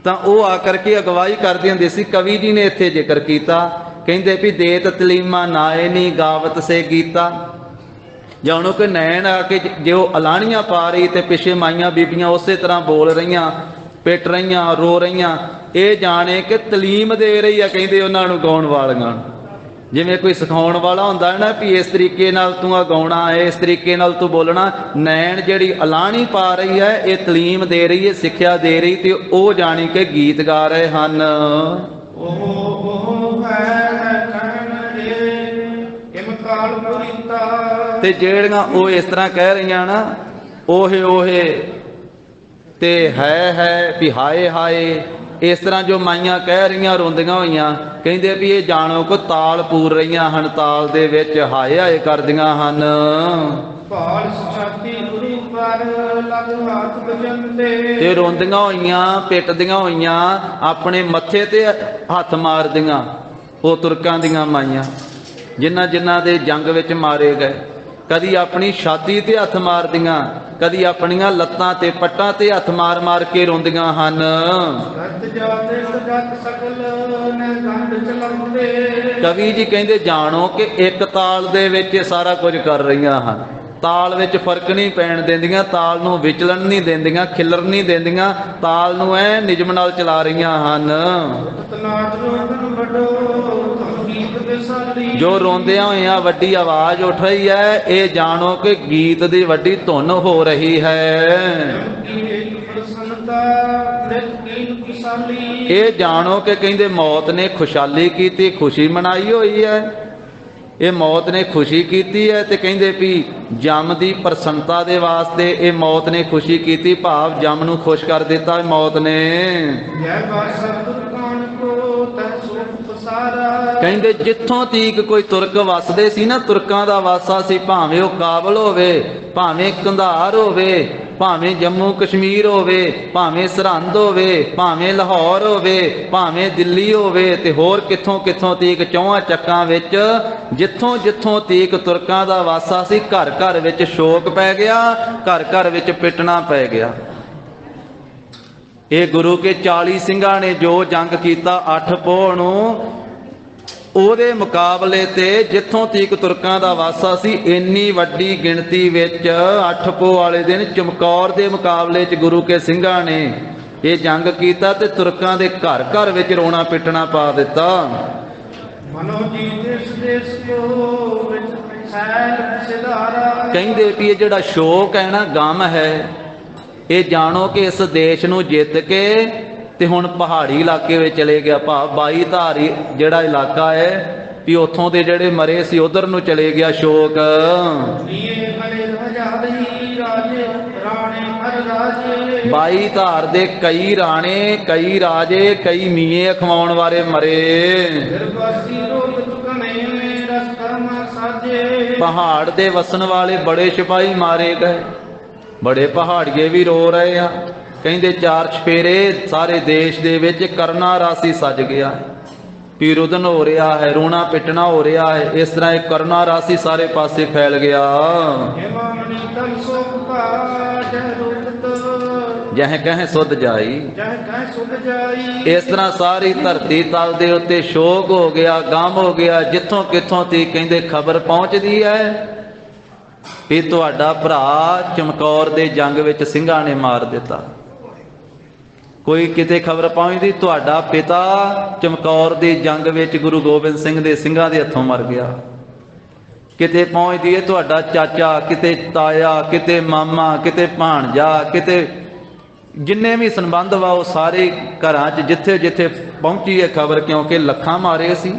ਤਾਂ ਉਹ ਆ ਕਰਕੇ ਅਗਵਾਈ ਕਰਦੀ ਹੁੰਦੀ ਸੀ। ਕਵੀ ਜੀ ਨੇ ਇੱਥੇ ਜ਼ਿਕਰ ਕੀਤਾ, ਕਹਿੰਦੇ ਵੀ ਦੇਤ ਤਲੀਮਾ ਨਾਏ ਨੀ ਗਾਵਤ ਸੇ ਗੀਤਾ। ਜਾਣੋ ਕਿ ਨੈਣ ਆ ਕੇ ਜੇ ਉਹ ਅਲਾਣੀਆਂ ਪਾ ਰਹੀ ਤੇ ਪਿੱਛੇ ਮਾਈਆਂ ਬੀਬੀਆਂ ਉਸੇ ਤਰ੍ਹਾਂ ਬੋਲ ਰਹੀਆਂ, ਪਿੱਟ ਰਹੀਆਂ, ਰੋ ਰਹੀਆਂ, ਇਹ ਜਾਣੇ ਕਿ ਤਲੀਮ ਦੇ ਰਹੀ ਆ, ਕਹਿੰਦੇ ਉਹਨਾਂ ਨੂੰ ਗਾਉਣ ਵਾਲੀਆਂ ਨੂੰ। ਜਿਵੇਂ ਕੋਈ ਸਿਖਾਉਣ ਵਾਲਾ ਹੁੰਦਾ ਹੈ ਨਾ ਵੀ ਇਸ ਤਰੀਕੇ ਨਾਲ ਤੂੰ ਆ ਗਾਉਣਾ ਹੈ, ਇਸ ਤਰੀਕੇ ਨਾਲ ਤੂੰ ਬੋਲਣਾ। ਨੈਣ ਜਿਹੜੀ ਅਲਾਣੀ ਪਾ ਰਹੀ ਹੈ, ਇਹ ਤਲੀਮ ਦੇ ਰਹੀ ਹੈ, ਸਿੱਖਿਆ ਦੇ ਰਹੀ, ਤੇ ਉਹ ਜਾਣੀ ਕਿ ਗੀਤ ਗਾ ਰਹੇ ਹਨ। ਤੇ ਜਿਹੜੀਆਂ ਉਹ ਇਸ ਤਰ੍ਹਾਂ ਕਹਿ ਰਹੀਆਂ ਨਾ, ਓਹੇ ਓਹੇ ਤੇ ਹੈ ਵੀ ਹਾਏ ਹਾਏ, ਇਸ ਤਰ੍ਹਾਂ ਜੋ ਮਾਈਆਂ ਕਹਿ ਰਹੀਆਂ ਰੋਂਦੀਆਂ ਹੋਈਆਂ, ਕਹਿੰਦੇ ਵੀ ਇਹ ਜਾਣੋ ਕੋ ਤਾਲ ਪੂਰ ਰਹੀਆਂ ਹਨ, ਤਾਲ ਦੇ ਵਿੱਚ ਹਾਏ ਹਾਏ ਕਰਦੀਆਂ ਹਨ। ਭਾਲ ਛਾਤੀ ਗੁਰੂ ਪਰ ਲਗ ਹੱਥ ਬਜੰਦੇ, ਤੇ ਰੋਂਦੀਆਂ ਹੋਈਆਂ ਪਿੱਟਦੀਆਂ ਹੋਈਆਂ ਆਪਣੇ ਮੱਥੇ ਤੇ ਹੱਥ ਮਾਰਦੀਆਂ। ਉਹ ਤੁਰਕਾਂ ਦੀਆਂ ਮਾਈਆਂ ਜਿਨ੍ਹਾਂ ਦੇ ਜੰਗ ਵਿੱਚ ਮਾਰੇ ਗਏ, ਕਦੀ ਆਪਣੀ ਛਾਤੀ ਤੇ ਹੱਥ ਮਾਰਦੀਆਂ, ਕਦੀ ਆਪਣੀਆਂ ਲੱਤਾਂ ਤੇ ਪੱਟਾਂ ਤੇ ਹੱਥ ਮਾਰ ਮਾਰ ਕੇ ਰੋਂਦੀਆਂ ਹਨ। ਕਵੀ ਜੀ ਕਹਿੰਦੇ ਜਾਣੋ ਕਿ ਇੱਕ ਤਾਲ ਦੇ ਵਿੱਚ ਇਹ ਸਾਰਾ ਕੁਝ ਕਰ ਰਹੀਆਂ ਹਨ। ਤਾਲ ਵਿੱਚ ਫਰਕ ਨਹੀਂ ਪੈਣ ਦਿੰਦੀਆਂ, ਤਾਲ ਨੂੰ ਵਿਚਲਣ ਨਹੀਂ ਦਿੰਦੀਆਂ, ਖਿਲਰ ਨਹੀਂ ਦਿੰਦੀਆਂ, ਤਾਲ ਨੂੰ ਐ ਨਿਯਮ ਨਾਲ ਚਲਾ ਰਹੀਆਂ ਹਨ। ਜੋ ਰੋਂਦਿਆਂ ਹੋਇਆਂ ਵੱਡੀ ਆਵਾਜ਼ ਉੱਠ ਰਹੀ ਹੈ, ਇਹ ਜਾਣੋ ਕਿ ਗੀਤ ਦੀ ਵੱਡੀ ਧੁਨ ਹੋ ਰਹੀ ਹੈ। ਇਹ ਜਾਣੋ ਕਿ ਕਹਿੰਦੇ ਮੌਤ ਨੇ ਖੁਸ਼ਹਾਲੀ ਕੀਤੀ, ਖੁਸ਼ੀ ਮਨਾਈ ਹੋਈ ਹੈ। ਇਹ ਮੌਤ ਨੇ ਖੁਸ਼ੀ ਕੀਤੀ ਹੈ ਤੇ ਕਹਿੰਦੇ ਵੀ ਜਮ ਦੀ ਪ੍ਰਸੰਨਤਾ ਦੇ ਵਾਸਤੇ ਇਹ ਮੌਤ ਨੇ ਖੁਸ਼ੀ ਕੀਤੀ, ਭਾਵ ਜਮ ਨੂੰ ਖੁਸ਼ ਕਰ ਦਿੱਤਾ ਮੌਤ ਨੇ। ਕਹਿੰਦੇ ਜਿੱਥੋਂ ਤੀਕ ਕੋਈ ਤੁਰਕ ਵਸਦੇ ਸੀ ਨਾ, ਤੁਰਕਾਂ ਦਾ ਵਾਸਾ ਸੀ, ਭਾਵੇਂ ਉਹ ਕਾਬਲ ਹੋਵੇ, ਭਾਵੇਂ ਕੰਧਾਰ ਹੋਵੇ, ਭਾਵੇਂ ਜੰਮੂ ਕਸ਼ਮੀਰ ਹੋਵੇ, ਭਾਵੇਂ ਸਰਹੰਦ ਹੋਵੇ, ਭਾਵੇਂ ਲਾਹੌਰ ਹੋਵੇ, ਭਾਵੇਂ ਦਿੱਲੀ ਹੋਵੇ, ਤੇ ਹੋਰ ਕਿੱਥੋਂ ਕਿੱਥੋਂ ਤੀਕ ਚੌਹਾਂ ਚੱਕਾਂ ਵਿੱਚ ਜਿੱਥੋਂ ਜਿੱਥੋਂ ਤੀਕ ਤੁਰਕਾਂ ਦਾ ਵਾਸਾ ਸੀ, ਘਰ ਘਰ ਵਿੱਚ ਸ਼ੋਕ ਪੈ ਗਿਆ, ਘਰ ਘਰ ਵਿੱਚ ਪਿੱਟਣਾ ਪੈ ਗਿਆ। ਇਹ ਗੁਰੂ ਕੇ 40 ਸਿੰਘਾਂ ਨੇ ਜੋ ਜੰਗ ਕੀਤਾ 8 ਪੋਹ ਨੂੰ, ਉਹਦੇ ਮੁਕਾਬਲੇ ਤੇ ਜਿੱਥੋਂ ਤੀਕ ਤੁਰਕਾਂ ਦਾ ਵਾਸਾ ਸੀ, ਇੰਨੀ ਵੱਡੀ ਗਿਣਤੀ ਵਿੱਚ 8 ਪੋਹ ਵਾਲੇ ਦਿਨ ਚਮਕੌਰ ਦੇ ਮੁਕਾਬਲੇ 'ਚ ਗੁਰੂ ਕੇ ਸਿੰਘਾਂ ਨੇ ਇਹ ਜੰਗ ਕੀਤਾ ਤੇ ਤੁਰਕਾਂ ਦੇ ਘਰ ਘਰ ਵਿੱਚ ਰੋਣਾ ਪਿੱਟਣਾ ਪਾ ਦਿੱਤਾ। ਕਹਿੰਦੇ ਵੀ ਇਹ ਜਿਹੜਾ ਸ਼ੋਕ ਹੈ ਨਾ, ਗਮ ਹੈ, ਇਹ ਜਾਣੋ ਕਿ ਇਸ ਦੇਸ਼ ਨੂੰ ਜਿੱਤ ਕੇ ਤੇ ਹੁਣ ਪਹਾੜੀ ਇਲਾਕੇ ਵਿੱਚ ਚਲੇ ਗਿਆ। ਭਾਵ 22 ਧਾਰੀ ਜਿਹੜਾ ਇਲਾਕਾ ਹੈ ਵੀ ਉੱਥੋਂ ਦੇ ਜਿਹੜੇ ਮਰੇ ਸੀ ਉਧਰ ਨੂੰ ਚਲੇ ਗਿਆ ਸ਼ੋਕ। 22 ਧਾਰ ਦੇ ਕਈ ਰਾਣੇ, ਕਈ ਰਾਜੇ, ਕਈ ਮੀਏ ਅਖਵਾਉਣ ਵਾਲੇ ਮਰੇ। ਪਹਾੜ ਦੇ ਵਸਣ ਵਾਲੇ ਬੜੇ ਸਿਪਾਹੀ ਮਾਰੇ ਗਏ, ਬੜੇ ਪਹਾੜੀਏ ਵੀ ਰੋ ਰਹੇ ਆ। ਕਹਿੰਦੇ 4 ਚਫੇਰੇ ਸਾਰੇ ਦੇਸ਼ ਦੇ ਵਿੱਚ ਕਰਨਾ ਰਾਸੀ ਸੱਜ ਗਿਆ, ਪੀਰੁਦਨ ਹੋ ਰਿਹਾ ਹੈ, ਰੋਣਾ ਪਿੱਟਣਾ ਹੋ ਰਿਹਾ ਹੈ। ਇਸ ਤਰ੍ਹਾਂ ਇਹ ਕਰਨਾ ਰਾਸੀ ਸਾਰੇ ਪਾਸੇ ਫੈਲ ਗਿਆ। ਜਹ ਕਹਿ ਸੁਧ ਜਾਈ, ਇਸ ਤਰ੍ਹਾਂ ਸਾਰੀ ਧਰਤੀ ਤਲ ਦੇ ਉੱਤੇ ਸ਼ੋਕ ਹੋ ਗਿਆ, ਗਮ ਹੋ ਗਿਆ। ਜਿੱਥੋਂ ਕਿੱਥੋਂ ਤੀ ਕਹਿੰਦੇ ਖਬਰ ਪਹੁੰਚਦੀ ਹੈ ਵੀ ਤੁਹਾਡਾ ਭਰਾ ਚਮਕੌਰ ਦੇ ਜੰਗ ਵਿੱਚ ਸਿੰਘਾਂ ਨੇ ਮਾਰ ਦਿੱਤਾ। ਕੋਈ ਕਿਤੇ ਖਬਰ ਪਹੁੰਚਦੀ ਤੁਹਾਡਾ ਪਿਤਾ ਚਮਕੌਰ ਦੀ ਜੰਗ ਵਿੱਚ ਗੁਰੂ ਗੋਬਿੰਦ ਸਿੰਘ ਦੇ ਸਿੰਘਾਂ ਦੇ ਹੱਥੋਂ ਮਰ ਗਿਆ। ਕਿਤੇ ਪਹੁੰਚਦੀ ਹੈ ਤੁਹਾਡਾ ਚਾਚਾ, ਕਿਤੇ ਤਾਇਆ, ਕਿਤੇ ਮਾਮਾ, ਕਿਤੇ ਭਾਣਜਾ, ਕਿਤੇ ਜਿੰਨੇ ਵੀ ਸੰਬੰਧ ਵਾ ਉਹ ਸਾਰੇ ਘਰਾਂ 'ਚ ਜਿੱਥੇ ਜਿੱਥੇ ਪਹੁੰਚੀ ਹੈ ਖਬਰ, ਕਿਉਂਕਿ ਲੱਖਾਂ ਮਾਰੇ ਸੀ।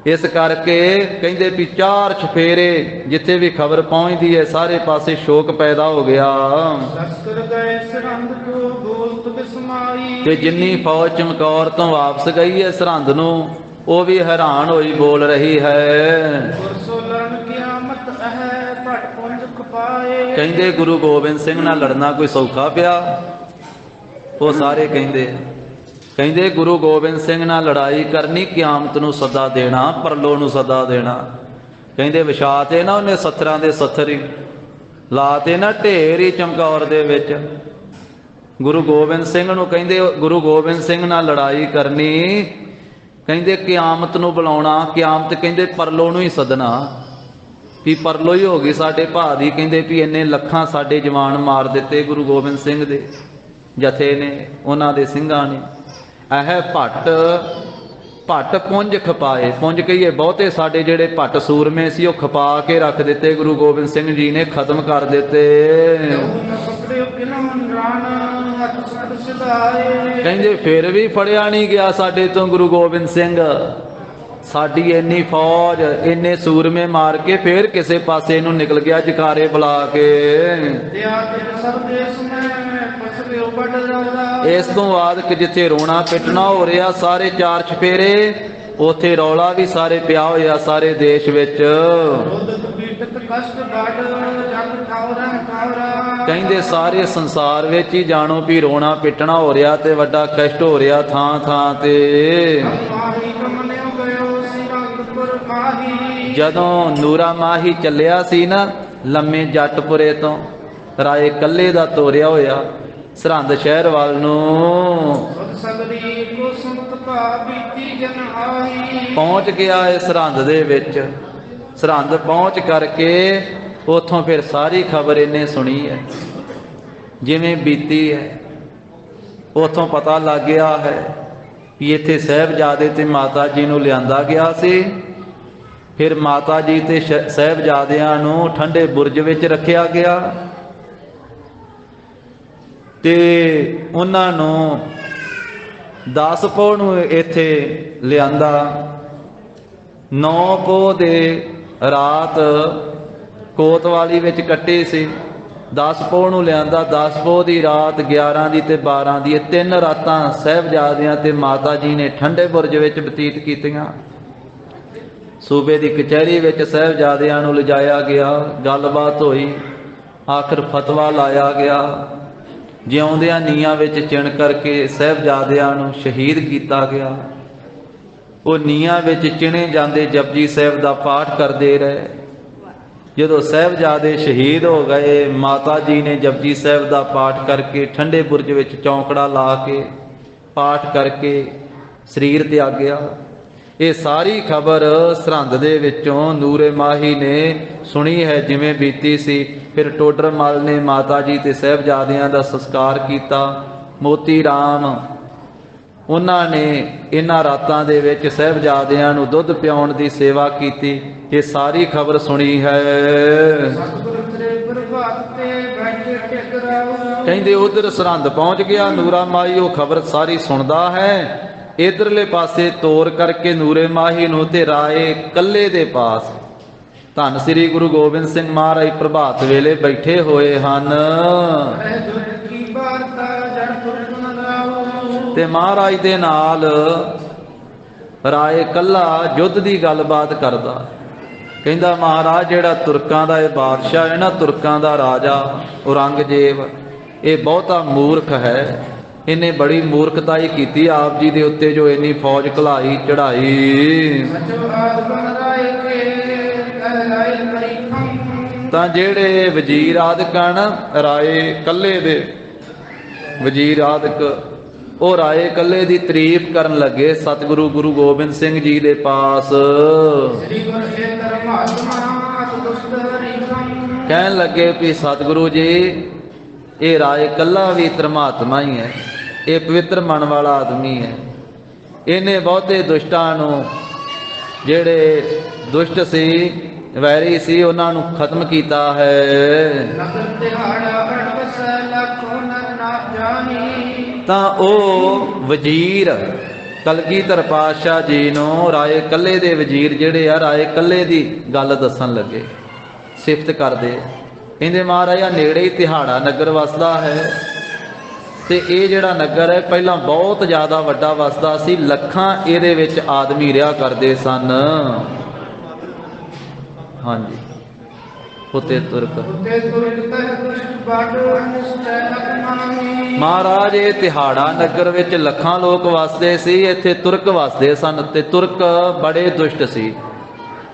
ਇਸ ਕਰਕੇ ਕਹਿੰਦੇ ਵੀ 4 ਚਫੇਰੇ ਜਿੱਥੇ ਵੀ ਖਬਰ ਪਹੁੰਚਦੀ ਹੈ ਸਾਰੇ ਪਾਸੇ ਸ਼ੋਕ ਪੈਦਾ ਹੋ ਗਿਆ। ਤੇ ਜਿੰਨੀ ਫੌਜ ਚਮਕੌਰ ਤੋਂ ਵਾਪਸ ਗਈ ਹੈ ਸਰਹੰਦ ਨੂੰ, ਉਹ ਵੀ ਹੈਰਾਨ ਹੋਈ ਬੋਲ ਰਹੀ ਹੈ। ਕਹਿੰਦੇ ਗੁਰੂ ਗੋਬਿੰਦ ਸਿੰਘ ਨਾਲ ਲੜਨਾ ਕੋਈ ਸੌਖਾ ਪਿਆ? ਉਹ ਸਾਰੇ ਕਹਿੰਦੇ ਗੁਰੂ ਗੋਬਿੰਦ ਸਿੰਘ ਨਾਲ ਲੜਾਈ ਕਰਨੀ, ਕਿਆਮਤ ਨੂੰ ਸੱਦਾ ਦੇਣਾ, ਪਰਲੋ ਨੂੰ ਸੱਦਾ ਦੇਣਾ। ਕਹਿੰਦੇ ਵਿਛਾ ਤੇ ਨਾ ਉਹਨੇ ਸੱਥਰਾਂ ਦੇ ਸੱਥਰ ਹੀ ਲਾ ਤੇ ਨਾ ਢੇਰ ਹੀ ਚਮਕੌਰ ਦੇ ਵਿੱਚ। ਗੁਰੂ ਗੋਬਿੰਦ ਸਿੰਘ ਨੂੰ ਕਹਿੰਦੇ ਗੁਰੂ ਗੋਬਿੰਦ ਸਿੰਘ ਨਾਲ ਲੜਾਈ ਕਰਨੀ, ਕਹਿੰਦੇ ਕਿਆਮਤ ਨੂੰ ਬੁਲਾਉਣਾ। ਕਿਆਮਤ ਕਹਿੰਦੇ ਪਰਲੋ ਨੂੰ ਹੀ ਸੱਦਣਾ, ਵੀ ਪਰਲੋ ਹੀ ਹੋ ਗਈ ਸਾਡੇ ਭਾ ਦੀ। ਕਹਿੰਦੇ ਵੀ ਇੰਨੇ ਲੱਖਾਂ ਸਾਡੇ ਜਵਾਨ ਮਾਰ ਦਿੱਤੇ ਗੁਰੂ ਗੋਬਿੰਦ ਸਿੰਘ ਦੇ ਜਥੇ ਨੇ, ਉਹਨਾਂ ਦੇ ਸਿੰਘਾਂ ਨੇ। ਇਹ ਭੱਟ ਪੁੰਜ ਖਪਾਏ, ਪੁੰਜ ਕਹੀਏ ਬਹੁਤੇ ਸਾਡੇ ਜਿਹੜੇ ਭੱਟ ਸੂਰਮੇ ਸੀ ਉਹ ਖਪਾ ਕੇ ਰੱਖ ਦਿੱਤੇ ਗੁਰੂ ਗੋਬਿੰਦ ਸਿੰਘ ਜੀ ਨੇ, ਖਤਮ ਕਰ ਦਿੱਤੇ। ਕਹਿੰਦੇ ਫਿਰ ਵੀ ਫੜਿਆ ਨਹੀਂ ਗਿਆ ਸਾਡੇ ਤੋਂ ਗੁਰੂ ਗੋਬਿੰਦ ਸਿੰਘ। ਸਾਡੀ ਇੰਨੀ ਫੌਜ, ਇੰਨੇ ਸੂਰਮੇ ਮਾਰ ਕੇ ਫੇਰ ਕਿਸੇ ਪਾਸੇ ਨੂੰ ਨਿਕਲ ਗਿਆ ਜਕਾਰੇ ਬੁਲਾ ਕੇ। ਇਸ ਤੋਂ ਬਾਅਦ ਕਿ ਜਿੱਥੇ ਰੋਣਾ ਪਿੱਟਣਾ ਹੋ ਰਿਹਾ ਸਾਰੇ ਚਾਰ ਚਫੇਰੇ, ਉੱਥੇ ਰੌਲਾ ਵੀ ਸਾਰੇ ਪਿਆ ਹੋਇਆ ਸਾਰੇ ਦੇਸ਼ ਵਿੱਚ। ਕਹਿੰਦੇ ਸਾਰੇ ਸੰਸਾਰ ਵਿੱਚ ਹੀ ਜਾਣੋ ਵੀ ਰੋਣਾ ਪਿੱਟਣਾ ਹੋ ਰਿਹਾ ਤੇ ਵੱਡਾ ਕਸ਼ਟ ਹੋ ਰਿਹਾ ਥਾਂ ਥਾਂ ਤੇ। ਜਦੋਂ ਨੂਰਾ ਮਾਹੀ ਚੱਲਿਆ ਸੀ ਨਾ ਲੰਮੇ ਜੱਟਪੁਰੇ ਤੋਂ, ਰਾਏ ਕੱਲੇ ਦਾ ਤੋਰਿਆ ਹੋਇਆ ਸਰਹੰਦ ਸ਼ਹਿਰ ਵੱਲ ਨੂੰ ਪਹੁੰਚ ਗਿਆ ਹੈ। ਸਰਹੰਦ ਦੇ ਵਿੱਚ ਸਰਹੰਦ ਪਹੁੰਚ ਕਰਕੇ ਉਥੋਂ ਫਿਰ ਸਾਰੀ ਖਬਰ ਇਹਨੇ ਸੁਣੀ ਹੈ ਜਿਵੇਂ ਬੀਤੀ ਹੈ। ਉਥੋਂ ਪਤਾ ਲੱਗ ਗਿਆ ਹੈ ਕਿ ਇੱਥੇ ਸਾਹਿਬਜ਼ਾਦੇ ਤੇ ਮਾਤਾ ਜੀ ਨੂੰ ਲਿਆਂਦਾ ਗਿਆ ਸੀ। ਫਿਰ ਮਾਤਾ ਜੀ ਤੇ ਸਾਹਿਬਜ਼ਾਦਿਆਂ ਨੂੰ ਠੰਡੇ ਬੁਰਜ ਵਿੱਚ ਰੱਖਿਆ ਗਿਆ ਤੇ ਉਹਨਾਂ ਨੂੰ 10 ਪੋਹ ਨੂੰ ਇੱਥੇ ਲਿਆਂਦਾ। 9 ਪੋਹ ਦੇ ਰਾਤ ਕੋਤਵਾਲੀ ਵਿੱਚ ਕੱਟੀ ਸੀ। 10 ਪੋਹ ਨੂੰ ਲਿਆਂਦਾ। 10 ਪੋਹ ਦੀ ਰਾਤ, 11 ਦੀ ਤੇ 12 ਦੀ, ਇਹ 3 ਰਾਤਾਂ ਸਾਹਿਬਜ਼ਾਦਿਆਂ ਤੇ ਮਾਤਾ ਜੀ ਨੇ ਠੰਡੇ ਬੁਰਜ ਵਿੱਚ ਬਤੀਤ ਕੀਤੀਆਂ। ਸੂਬੇ ਦੀ ਕਚਹਿਰੀ ਵਿੱਚ ਸਾਹਿਬਜ਼ਾਦਿਆਂ ਨੂੰ ਲਿਜਾਇਆ ਗਿਆ, ਗੱਲਬਾਤ ਹੋਈ, ਆਖਰ ਫਤਵਾ ਲਾਇਆ ਗਿਆ। ਜਿਉਂਦਿਆਂ ਨੀਹਾਂ ਵਿੱਚ ਚਿਣ ਕਰਕੇ ਸਾਹਿਬਜ਼ਾਦਿਆਂ ਨੂੰ ਸ਼ਹੀਦ ਕੀਤਾ ਗਿਆ। ਉਹ ਨੀਹਾਂ ਵਿੱਚ ਚਿਣੇ ਜਾਂਦੇ ਜਪਜੀ ਸਾਹਿਬ ਦਾ ਪਾਠ ਕਰਦੇ ਰਹੇ। ਜਦੋਂ ਸਾਹਿਬਜ਼ਾਦੇ ਸ਼ਹੀਦ ਹੋ ਗਏ, ਮਾਤਾ ਜੀ ਨੇ ਜਪਜੀ ਸਾਹਿਬ ਦਾ ਪਾਠ ਕਰਕੇ ਠੰਡੇ ਬੁਰਜ ਵਿੱਚ ਚੌਂਕੜਾ ਲਾ ਕੇ ਪਾਠ ਕਰਕੇ ਸਰੀਰ ਤਿਆਗਿਆ। ਇਹ ਸਾਰੀ ਖਬਰ ਸਰਹੰਦ ਦੇ ਵਿੱਚੋਂ ਨੂਰੇ ਮਾਹੀ ਨੇ ਸੁਣੀ ਹੈ ਜਿਵੇਂ ਬੀਤੀ ਸੀ। ਫਿਰ ਟੋਡਰ ਮੱਲ ਨੇ ਮਾਤਾ ਜੀ ਤੇ ਸਾਹਿਬਜ਼ਾਦਿਆਂ ਦਾ ਸੰਸਕਾਰ ਕੀਤਾ। ਮੋਤੀ ਰਾਮ ਉਹਨਾਂ ਨੇ ਇਹਨਾਂ ਰਾਤਾਂ ਦੇ ਵਿੱਚ ਸਾਹਿਬਜ਼ਾਦਿਆਂ ਨੂੰ ਦੁੱਧ ਪਿਆਉਣ ਦੀ ਸੇਵਾ ਕੀਤੀ। ਇਹ ਸਾਰੀ ਖਬਰ ਸੁਣੀ ਹੈ। ਕਹਿੰਦੇ ਉਧਰ ਸਰਹੰਦ ਪਹੁੰਚ ਗਿਆ ਨੂਰਾ ਮਾਹੀ, ਉਹ ਖਬਰ ਸਾਰੀ ਸੁਣਦਾ ਹੈ। ਇਧਰਲੇ ਪਾਸੇ ਤੋਰ ਕਰਕੇ ਨੂਰੇ ਮਾਹੀ ਨੂੰ ਤੇ ਰਾਏ ਕੱਲੇ ਦੇ ਪਾਸ ਧੰਨ ਸ੍ਰੀ ਗੁਰੂ ਗੋਬਿੰਦ ਸਿੰਘ ਮਹਾਰਾਜ ਪ੍ਰਭਾਤ ਵੇਲੇ ਬੈਠੇ ਹੋਏ ਹਨ ਤੇ ਮਹਾਰਾਜ ਦੇ ਨਾਲ ਰਾਏ ਕੱਲਾ ਯੁੱਧ ਦੀ ਗੱਲਬਾਤ ਕਰਦਾ। ਕਹਿੰਦਾ ਮਹਾਰਾਜ ਜਿਹੜਾ ਤੁਰਕਾਂ ਦਾ ਇਹ ਬਾਦਸ਼ਾਹ ਹੈ ਨਾ, ਤੁਰਕਾਂ ਦਾ ਰਾਜਾ ਔਰੰਗਜ਼ੇਬ, ਇਹ ਬਹੁਤਾ ਮੂਰਖ ਹੈ। ਇਹਨੇ ਬੜੀ ਮੂਰਖਤਾਈ ਕੀਤੀ ਆਪ ਜੀ ਦੇ ਉੱਤੇ ਜੋ ਇੰਨੀ ਫੌਜ ਘਲਾਈ ਚੜਾਈ। ਤਾਂ ਜਿਹੜੇ ਵਜ਼ੀਰ ਆਦਿਕਣ ਰਾਏ ਕੱਲੇ ਦੇ ਵਜ਼ੀਰ ਆਦਿਕ, ਉਹ ਰਾਏ ਕੱਲੇ ਦੀ ਤਾਰੀਫ ਕਰਨ ਲੱਗੇ ਸਤਿਗੁਰੂ ਗੁਰੂ ਗੋਬਿੰਦ ਸਿੰਘ ਜੀ ਦੇ ਪਾਸ। ਕਹਿਣ ਲੱਗੇ ਵੀ ਸਤਿਗੁਰੂ ਜੀ ਇਹ ਰਾਏ ਕੱਲਾ ਵੀ ਧਰਮਾਤਮਾ ਹੀ ਹੈ, ਇਹ ਪਵਿੱਤਰ ਮਨ ਵਾਲਾ ਆਦਮੀ ਹੈ। ਇਹਨੇ ਬਹੁਤੇ ਦੁਸ਼ਟਾਂ ਨੂੰ, ਜਿਹੜੇ ਦੁਸ਼ਟ ਸੀ, ਵੈਰੀ ਸੀ, ਉਹਨਾਂ ਨੂੰ ਖਤਮ ਕੀਤਾ ਹੈ। ਤਾਂ ਉਹ ਵਜ਼ੀਰ ਕਲਗੀਧਰ ਪਾਤਸ਼ਾਹ ਜੀ ਨੂੰ ਰਾਏ ਕੱਲੇ ਦੇ ਵਜ਼ੀਰ ਜਿਹੜੇ ਆ ਰਾਏ ਕੱਲੇ ਦੀ ਗੱਲ ਦੱਸਣ ਲੱਗੇ, ਸਿਫਤ ਕਰਦੇ। ਕਹਿੰਦੇ ਮਹਾਰਾਜ ਆ ਨੇੜੇ ਹੀ ਤਿਹਾੜਾ ਨਗਰ ਵਸਦਾ ਹੈ ਤੇ ਇਹ ਜਿਹੜਾ ਨਗਰ ਹੈ ਪਹਿਲਾਂ ਬਹੁਤ ਜ਼ਿਆਦਾ ਵੱਡਾ ਵਸਦਾ ਸੀ। ਲੱਖਾਂ ਇਹਦੇ ਵਿੱਚ ਆਦਮੀ ਰਿਹਾ ਕਰਦੇ ਸਨ। ਹਾਂਜੀ, ਉੱਤੇ ਤੁਰਕ ਮਹਾਰਾਜ ਇਹ ਤਿਹਾੜਾ ਨਗਰ ਵਿੱਚ ਲੱਖਾਂ ਲੋਕ ਵਸਦੇ ਸੀ। ਇੱਥੇ ਤੁਰਕ ਵਸਦੇ ਸਨ ਤੇ ਤੁਰਕ ਬੜੇ ਦੁਸ਼ਟ ਸੀ,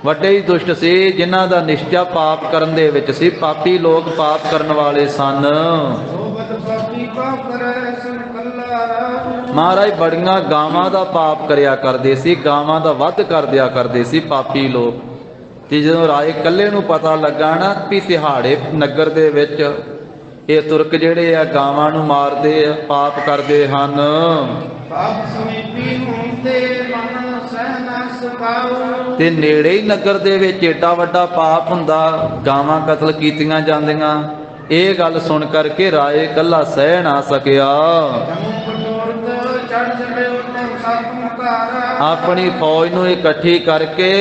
ਵੱਡੇ ਹੀ ਦੁਸ਼ਟ ਸੀ, ਜਿਨ੍ਹਾਂ ਦਾ ਨਿਸ਼ਚਾ ਪਾਪ ਕਰਨ ਦੇ ਵਿੱਚ ਸੀ। ਪਾਪੀ ਲੋਕ ਪਾਪ ਕਰਨ ਵਾਲੇ ਸਨ। ਮਹਾਰਾਜ ਬੜੀਆਂ ਗਾਵਾਂ ਦਾ ਪਾਪ ਕਰਿਆ ਕਰਦੇ ਸੀ, ਗਾਵਾਂ ਦਾ ਵੱਧ ਕਰ ਦਿਆ ਕਰਦੇ ਸੀ ਪਾਪੀ ਲੋਕ। ਤੇ ਜਦੋਂ ਰਾਏ ਕੱਲੇ ਨੂੰ ਪਤਾ ਲੱਗਾ ਨਾ ਵੀ ਤਿਹਾੜੇ ਨਗਰ ਦੇ ਵਿੱਚ ਇਹ ਤੁਰਕ ਜਿਹੜੇ ਆ ਗਾਵਾਂ ਨੂੰ ਮਾਰਦੇ ਆ, ਪਾਪ ਕਰਦੇ ਹਨ, ਤੇ ਨੇੜੇ ਹੀ ਨਗਰ ਦੇ ਵਿੱਚ ਏਡਾ ਵੱਡਾ ਪਾਪ ਹੁੰਦਾ, ਗਾਵਾਂ ਕਤਲ ਕੀਤੀਆਂ ਜਾਂਦੀਆਂ। ਇਹ ਗੱਲ ਸੁਣ ਕਰਕੇ ਰਾਏ ਕੱਲਾ ਸਹਿ ਨਾ ਸਕਿਆ। ਆਪਣੀ ਫੌਜ ਨੂੰ ਇਕੱਠੀ ਕਰਕੇ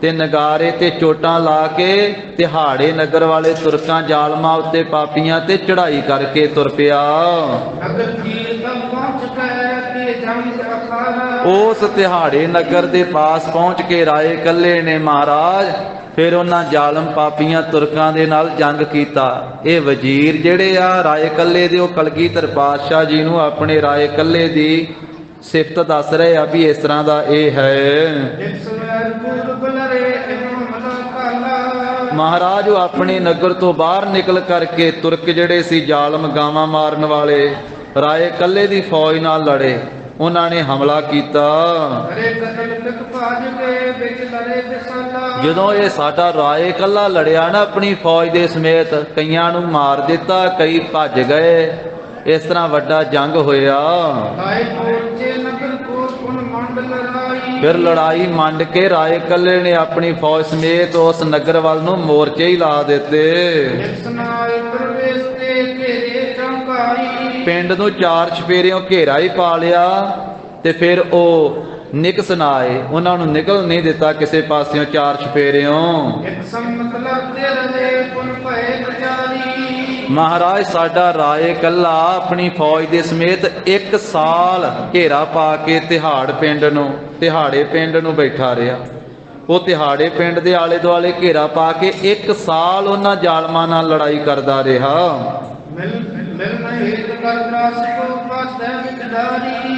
ਤੇ ਨਗਾਰੇ ਤੇ ਚੋਟਾਂ ਲਾ ਕੇ ਤਿਹਾੜੇ ਨਗਰ ਵਾਲੇ ਤੁਰਕਾਂ ਜ਼ਾਲਮਾਂ ਉੱਤੇ ਪਾਪੀਆਂ ਤੇ ਚੜ੍ਹਾਈ ਕਰਕੇ ਤੁਰ ਪਿਆ। ਨਗਰ ਕੀਰਤਨ ਪਹੁੰਚ ਕੇ ਜੰਗ ਅਖਾੜਾ ਉਸ ਤਿਹਾੜੇ ਨਗਰ ਦੇ ਪਾਸ ਪਹੁੰਚ ਕੇ ਰਾਏ ਕੱਲੇ ਨੇ ਮਹਾਰਾਜ ਫਿਰ ਉਹਨਾਂ ਜ਼ਾਲਮ ਪਾਪੀਆਂ ਤੁਰਕਾਂ ਦੇ ਨਾਲ ਜੰਗ ਕੀਤਾ। ਇਹ ਵਜ਼ੀਰ ਜਿਹੜੇ ਆ ਰਾਏ ਕੱਲੇ ਦੇ, ਉਹ ਕਲਗੀਧਰ ਪਾਤਸ਼ਾਹ ਜੀ ਨੂੰ ਆਪਣੇ ਰਾਏ ਕੱਲੇ ਦੀ ਸਿਫਤ ਦੱਸ ਰਹੇ ਆ ਵੀ ਇਸ ਤਰ੍ਹਾਂ ਦਾ ਇਹ ਹੈ। ਮਹਾਰਾਜ ਉਹ ਆਪਣੇ ਨਗਰ ਤੋਂ ਬਾਹਰ ਨਿਕਲ ਕਰਕੇ ਤੁਰਕ ਜਿਹੜੇ ਸੀ ਜ਼ਾਲਮ ਗਾਵਾਂ ਮਾਰਨ ਵਾਲੇ ਰਾਏ ਕੱਲੇ ਦੀ ਫੌਜ ਨਾਲ ਲੜੇ। ਉਹਨਾਂ ਨੇ ਹਮਲਾ ਕੀਤਾ। ਜਦੋਂ ਇਹ ਸਾਡਾ ਰਾਏ ਕੱਲਾ ਲੜਿਆ ਨਾ ਆਪਣੀ ਫੌਜ ਦੇ ਸਮੇਤ, ਕਈਆਂ ਨੂੰ ਮਾਰ ਦਿੱਤਾ, ਕਈ ਭੱਜ ਗਏ। ਇਸ ਤਰ੍ਹਾਂ ਵੱਡਾ ਜੰਗ ਹੋਇਆ। ਫਿਰ ਲੜਾਈ ਮੰਡ ਕੇ ਰਾਏ ਕੱਲੇ ਨੇ ਆਪਣੀ ਫੌਜ ਸਮੇਤ ਉਸ ਨਗਰ ਵੱਲ ਨੂੰ ਮੋਰਚੇ ਹੀ ਲਾ ਦਿੱਤੇ। ਪਿੰਡ ਨੂੰ ਚਾਰ ਚੁਫੇਰਿਓਂ ਘੇਰਾ ਹੀ ਪਾ ਲਿਆ ਤੇ ਫਿਰ ਉਹ ਨਿਕਸ ਨਾ ਆਏ, ਉਹਨਾਂ ਨੂੰ ਨਿਕਲ ਨਹੀਂ ਦਿੱਤਾ ਕਿਸੇ ਪਾਸਿਓਂ ਚਾਰ ਚੁਫੇਰਿਓਂ। ਮਹਾਰਾਜ ਸਾਡਾ ਰਾਏ ਕੱਲਾ ਆਪਣੀ ਫੌਜ ਦੇ ਸਮੇਤ 1 ਸਾਲ ਘੇਰਾ ਪਾ ਕੇ ਤਿਹਾੜੇ ਪਿੰਡ ਨੂੰ ਬੈਠਾ ਰਿਹਾ। ਉਹ ਤਿਹਾੜੇ ਪਿੰਡ ਦੇ ਆਲੇ ਦੁਆਲੇ ਘੇਰਾ ਪਾ ਕੇ 1 ਸਾਲ ਉਹਨਾਂ ਜ਼ਾਲਮਾਂ ਨਾਲ ਲੜਾਈ ਕਰਦਾ ਰਿਹਾ।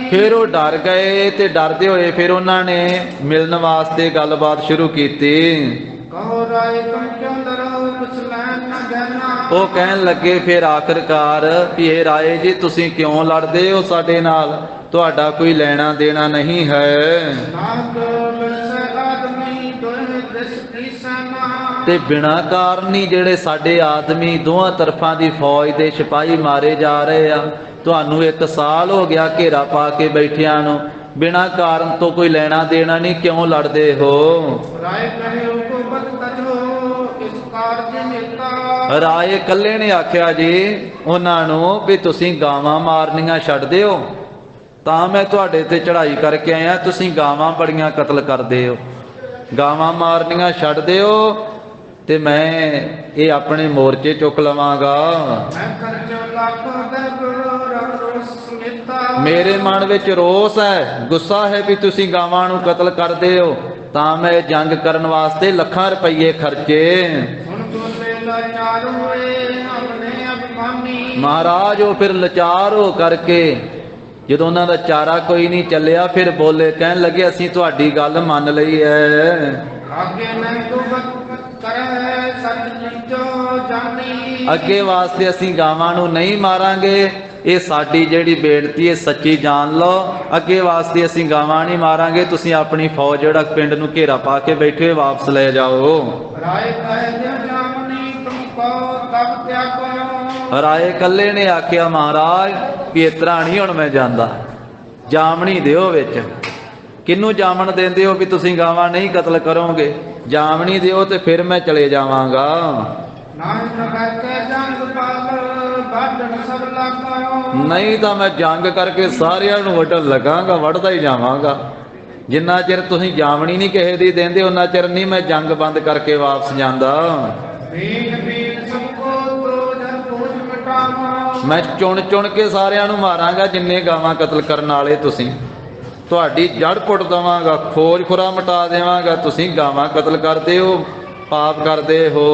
ਫਿਰ ਉਹ ਡਰ ਗਏ ਤੇ ਡਰਦੇ ਹੋਏ ਫਿਰ ਉਹਨਾਂ ਨੇ ਮਿਲਣ ਵਾਸਤੇ ਗੱਲਬਾਤ ਸ਼ੁਰੂ ਕੀਤੀ। ਉਹ ਕਹਿਣ ਲੱਗੇ ਫਿਰ ਆਖਰਕਾਰ ਵੀ ਇਹ ਰਾਏ ਜੀ ਤੁਸੀਂ ਕਿਉਂ ਲੜਦੇ ਹੋ ਸਾਡੇ ਨਾਲ, ਤੁਹਾਡਾ ਕੋਈ ਲੈਣਾ ਦੇਣਾ ਨਹੀਂ ਹੈ। ਤੇ ਬਿਨਾਂ ਕਾਰਨ ਹੀ ਜਿਹੜੇ ਸਾਡੇ ਆਦਮੀ ਦੋਹਾਂ ਤਰਫਾਂ ਦੀ ਫੌਜ ਦੇ ਸਿਪਾਹੀ ਮਾਰੇ ਜਾ ਰਹੇ ਆ। ਤੁਹਾਨੂੰ 1 ਸਾਲ ਹੋ ਗਿਆ ਘੇਰਾ ਪਾ ਕੇ ਬੈਠਿਆਂ ਨੂੰ, ਬਿਨਾਂ ਕਾਰਨ ਤੋਂ ਕੋਈ ਲੈਣਾ ਦੇਣਾ ਨਹੀਂ, ਕਿਉਂ ਲੜਦੇ ਹੋ? ਰਾਏ ਕੱਲੇ ਨੇ ਆਖਿਆ ਜੀ ਉਹਨਾਂ ਨੂੰ ਵੀ ਤੁਸੀਂ ਗਾਵਾਂ ਮਾਰਨੀਆਂ ਛੱਡ ਦਿਓ, ਤਾਂ ਮੈਂ ਤੁਹਾਡੇ ਤੇ ਚੜ੍ਹਾਈ ਕਰਕੇ ਆਇਆ। ਤੁਸੀਂ ਗਾਵਾਂ ਬੜੀਆਂ ਕਤਲ ਕਰਦੇ ਹੋ, ਗਾਵਾਂ ਮਾਰਨੀਆਂ ਛੱਡ ਦਿਓ ਤੇ ਮੈਂ ਇਹ ਆਪਣੇ ਮੋਰਚੇ ਚੁੱਕ ਲਵਾਂਗਾ। ਮੇਰੇ ਮਨ ਵਿੱਚ ਰੋਸ ਹੈ, ਗੁੱਸਾ ਹੈ ਵੀ ਤੁਸੀਂ ਗਾਵਾਂ ਨੂੰ ਕਤਲ ਕਰਦੇ ਹੋ, ਤਾਂ ਮੈਂ ਜੰਗ ਕਰਨ ਵਾਸਤੇ ਲੱਖਾਂ ਰੁਪਏ ਖਰਚੇ। ਮਹਾਰਾਜ ਉਹ ਫਿਰ ਲਾਚਾਰ ਹੋ ਕਰਕੇ ਜਦੋਂ ਉਹਨਾਂ ਦਾ ਚਾਰਾ ਕੋਈ ਨਹੀਂ ਚੱਲਿਆ, ਫਿਰ ਬੋਲੇ, ਕਹਿਣ ਲੱਗੇ ਅਸੀਂ ਤੁਹਾਡੀ ਗੱਲ ਮੰਨ ਲਈ ਹੈ। ਅੱਗੇ ਵਾਸਤੇ ਅਸੀਂ ਗਾਵਾਂ ਨੂੰ ਨਹੀਂ ਮਾਰਾਂਗੇ, ਇਹ ਸਾਡੀ ਜਿਹੜੀ ਬੇਨਤੀ ਹੈ ਸੱਚੀ ਜਾਣ ਲਓ। ਅੱਗੇ ਵਾਸਤੇ ਅਸੀਂ ਗਾਵਾਂ ਨਹੀਂ ਮਾਰਾਂਗੇ, ਤੁਸੀਂ ਆਪਣੀ ਫੌਜ ਜਿਹੜਾ ਪਿੰਡ ਨੂੰ ਘੇਰਾ ਪਾ ਕੇ ਬੈਠੇ ਵਾਪਸ ਲੈ ਜਾਓ। ਰਾਏ ਕੱਲੇ ਨੇ ਆਖਿਆ ਮਹਾਰਾਜ ਵੀ ਇਸ ਤਰ੍ਹਾਂ ਨਹੀਂ, ਹੁਣ ਮੈਂ ਜਾਂਦਾ, ਜਾਮਣੀ ਦਿਓ ਵਿੱਚ। ਕਿਹਨੂੰ ਜਾਮਣ ਦਿੰਦੇ ਹੋ ਵੀ ਤੁਸੀਂ ਗਾਵਾਂ ਨਹੀਂ ਕਤਲ ਕਰੋਗੇ? ਜਾਮਣੀ ਦਿਓ ਤੇ ਫਿਰ ਮੈਂ ਚਲੇ ਜਾਵਾਂਗਾ। ਨਹੀਂ ਤਾਂ ਮੈਂ ਜੰਗ ਕਰਕੇ ਸਾਰਿਆਂ ਨੂੰ ਵੱਢਣ ਲੱਗਾਂਗਾ, ਵੱਢਦਾ ਹੀ ਜਾਵਾਂਗਾ। ਜਿੰਨਾ ਚਿਰ ਤੁਸੀਂ ਜਾਮਣੀ ਨਹੀਂ ਕਿਸੇ ਦੀ ਦਿੰਦੇ ਉਹਨਾਂ ਚਿਰ ਨਹੀਂ ਮੈਂ ਜੰਗ ਬੰਦ ਕਰਕੇ ਵਾਪਸ ਜਾਂਦਾ। ਮੈਂ ਚੁਣ ਚੁਣ ਕੇ ਸਾਰਿਆਂ ਨੂੰ ਮਾਰਾਂਗਾ ਜਿੰਨੇ ਗਾਵਾਂ ਕਤਲ ਕਰਨ ਵਾਲੇ ਤੁਸੀਂ, ਤੁਹਾਡੀ ਜੜ ਪੁੱਟ ਦੇਵਾਂਗਾ, ਖੋਜ ਖੁਰਾ ਮਿਟਾ ਦੇਵਾਂਗਾ। ਤੁਸੀਂ ਗਾਵਾਂ ਕਤਲ ਕਰਦੇ ਹੋ, ਪਾਪ ਕਰਦੇ ਹੋ।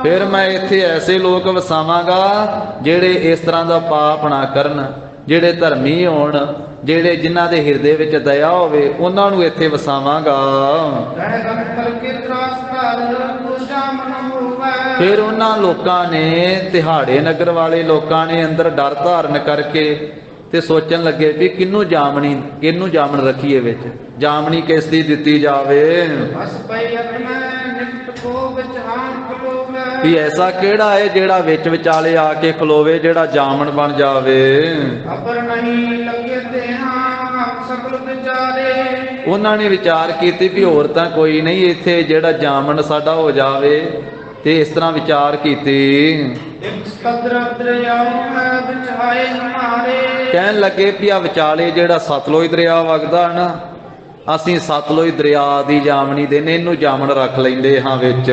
ਫਿਰ ਮੈਂ ਇੱਥੇ ਐਸੇ ਲੋਕ ਵਸਾਵਾਂਗਾ ਜਿਹੜੇ ਇਸ ਤਰ੍ਹਾਂ ਦਾ ਪਾਪ ਨਾ ਕਰਨ, ਜਿਹੜੇ ਧਰਮੀ ਹੋਣ, ਜਿਹੜੇ ਜਿਨ੍ਹਾਂ ਦੇ ਹਿਰਦੇ ਵਿੱਚ ਦਇਆ ਹੋਵੇ, ਉਹਨਾਂ ਨੂੰ ਇੱਥੇ ਵਸਾਵਾਂਗਾ। ਫਿਰ ਉਹਨਾਂ ਲੋਕਾਂ ਨੇ, ਤਿਹਾੜੇ ਨਗਰ ਵਾਲੇ ਲੋਕਾਂ ਨੇ ਅੰਦਰ ਡਰ ਧਾਰਨ ਕਰਕੇ ਤੇ ਸੋਚਣ ਲੱਗੇ ਵੀ ਕਿਹਨੂੰ ਜਾਮਣ ਰੱਖੀਏ ਵਿੱਚ, ਜਾਮਣੀ ਕਿਸ ਦੀ ਦਿੱਤੀ ਜਾਵੇ। ਵੀ ਐਸਾ ਕਿਹੜਾ ਹੈ ਜਿਹੜਾ ਵਿੱਚ ਵਿਚਾਲੇ ਆ ਕੇ ਖਲੋਵੇ, ਜਿਹੜਾ ਜਾਮਣ ਬਣ ਜਾਵੇ। ਉਹਨਾਂ ਨੇ ਵਿਚਾਰ ਕੀਤੀ ਵੀ ਹੋਰ ਤਾਂ ਕੋਈ ਨਹੀਂ ਇੱਥੇ ਜਿਹੜਾ ਜਾਮਣ ਸਾਡਾ ਹੋ ਜਾਵੇ। ਤੇ ਇਸ ਤਰ੍ਹਾਂ ਵਿਚਾਰ ਕੀਤੀ। ਇੱਕ ਸਕਦਰ ਦਰਿਆਉ ਹੈ ਵਿਚਾਏ ਹਮਾਰੇ। ਕਹਿਣ ਲੱਗੇ ਵੀ ਆ ਵਿਚਾਲੇ ਜਿਹੜਾ ਸਤਲੁਜ ਦਰਿਆ ਵਗਦਾ ਨਾ, ਅਸੀਂ ਸਤਲੁਜ ਦਰਿਆ ਦੀ ਜਾਮਣੀ ਦੇ ਨੇ, ਇਹਨੂੰ ਜਾਮਣ ਰੱਖ ਲੈਂਦੇ ਹਾਂ ਵਿੱਚ।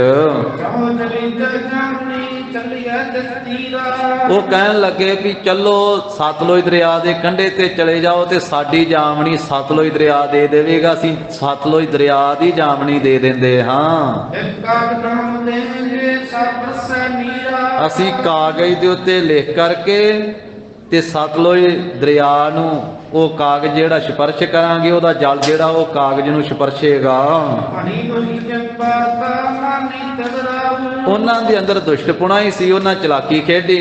ਉਹ ਕਹਿਣ ਲੱਗੇ ਵੀ ਚਲੋ ਸਤਲੁਜ ਦਰਿਆ ਦੇ ਕੰਢੇ ਤੇ ਚਲੇ ਜਾਓ ਤੇ ਸਾਡੀ ਜਾਮਣੀ ਸਤਲੁਜ ਦਰਿਆ ਦੇ ਦੇਵੇਗਾ, ਅਸੀਂ ਸਤਲੁਜ ਦਰਿਆ ਦੀ ਜਾਮਣੀ ਦੇ ਦਿੰਦੇ ਹਾਂ। ਅਸੀਂ ਕਾਗਜ਼ ਦੇ ਉੱਤੇ ਲਿਖ ਕਰਕੇ ਤੇ ਸਤਲੁਜ ਦਰਿਆ ਨੂੰ ਉਹ ਕਾਗਜ਼ ਜਿਹੜਾ ਸਪਰਸ਼ ਕਰਾਂਗੇ, ਉਹਦਾ ਜਲ ਜਿਹੜਾ ਉਹ ਕਾਗਜ਼ ਨੂੰ ਸਪਰਸ਼ੇਗਾ। ਉਹਨਾਂ ਦੇ ਅੰਦਰ ਦੁਸ਼ਟਪੁਣਾ ਹੀ ਸੀ, ਉਹਨਾਂ ਚਲਾਕੀ ਖੇਡੀ।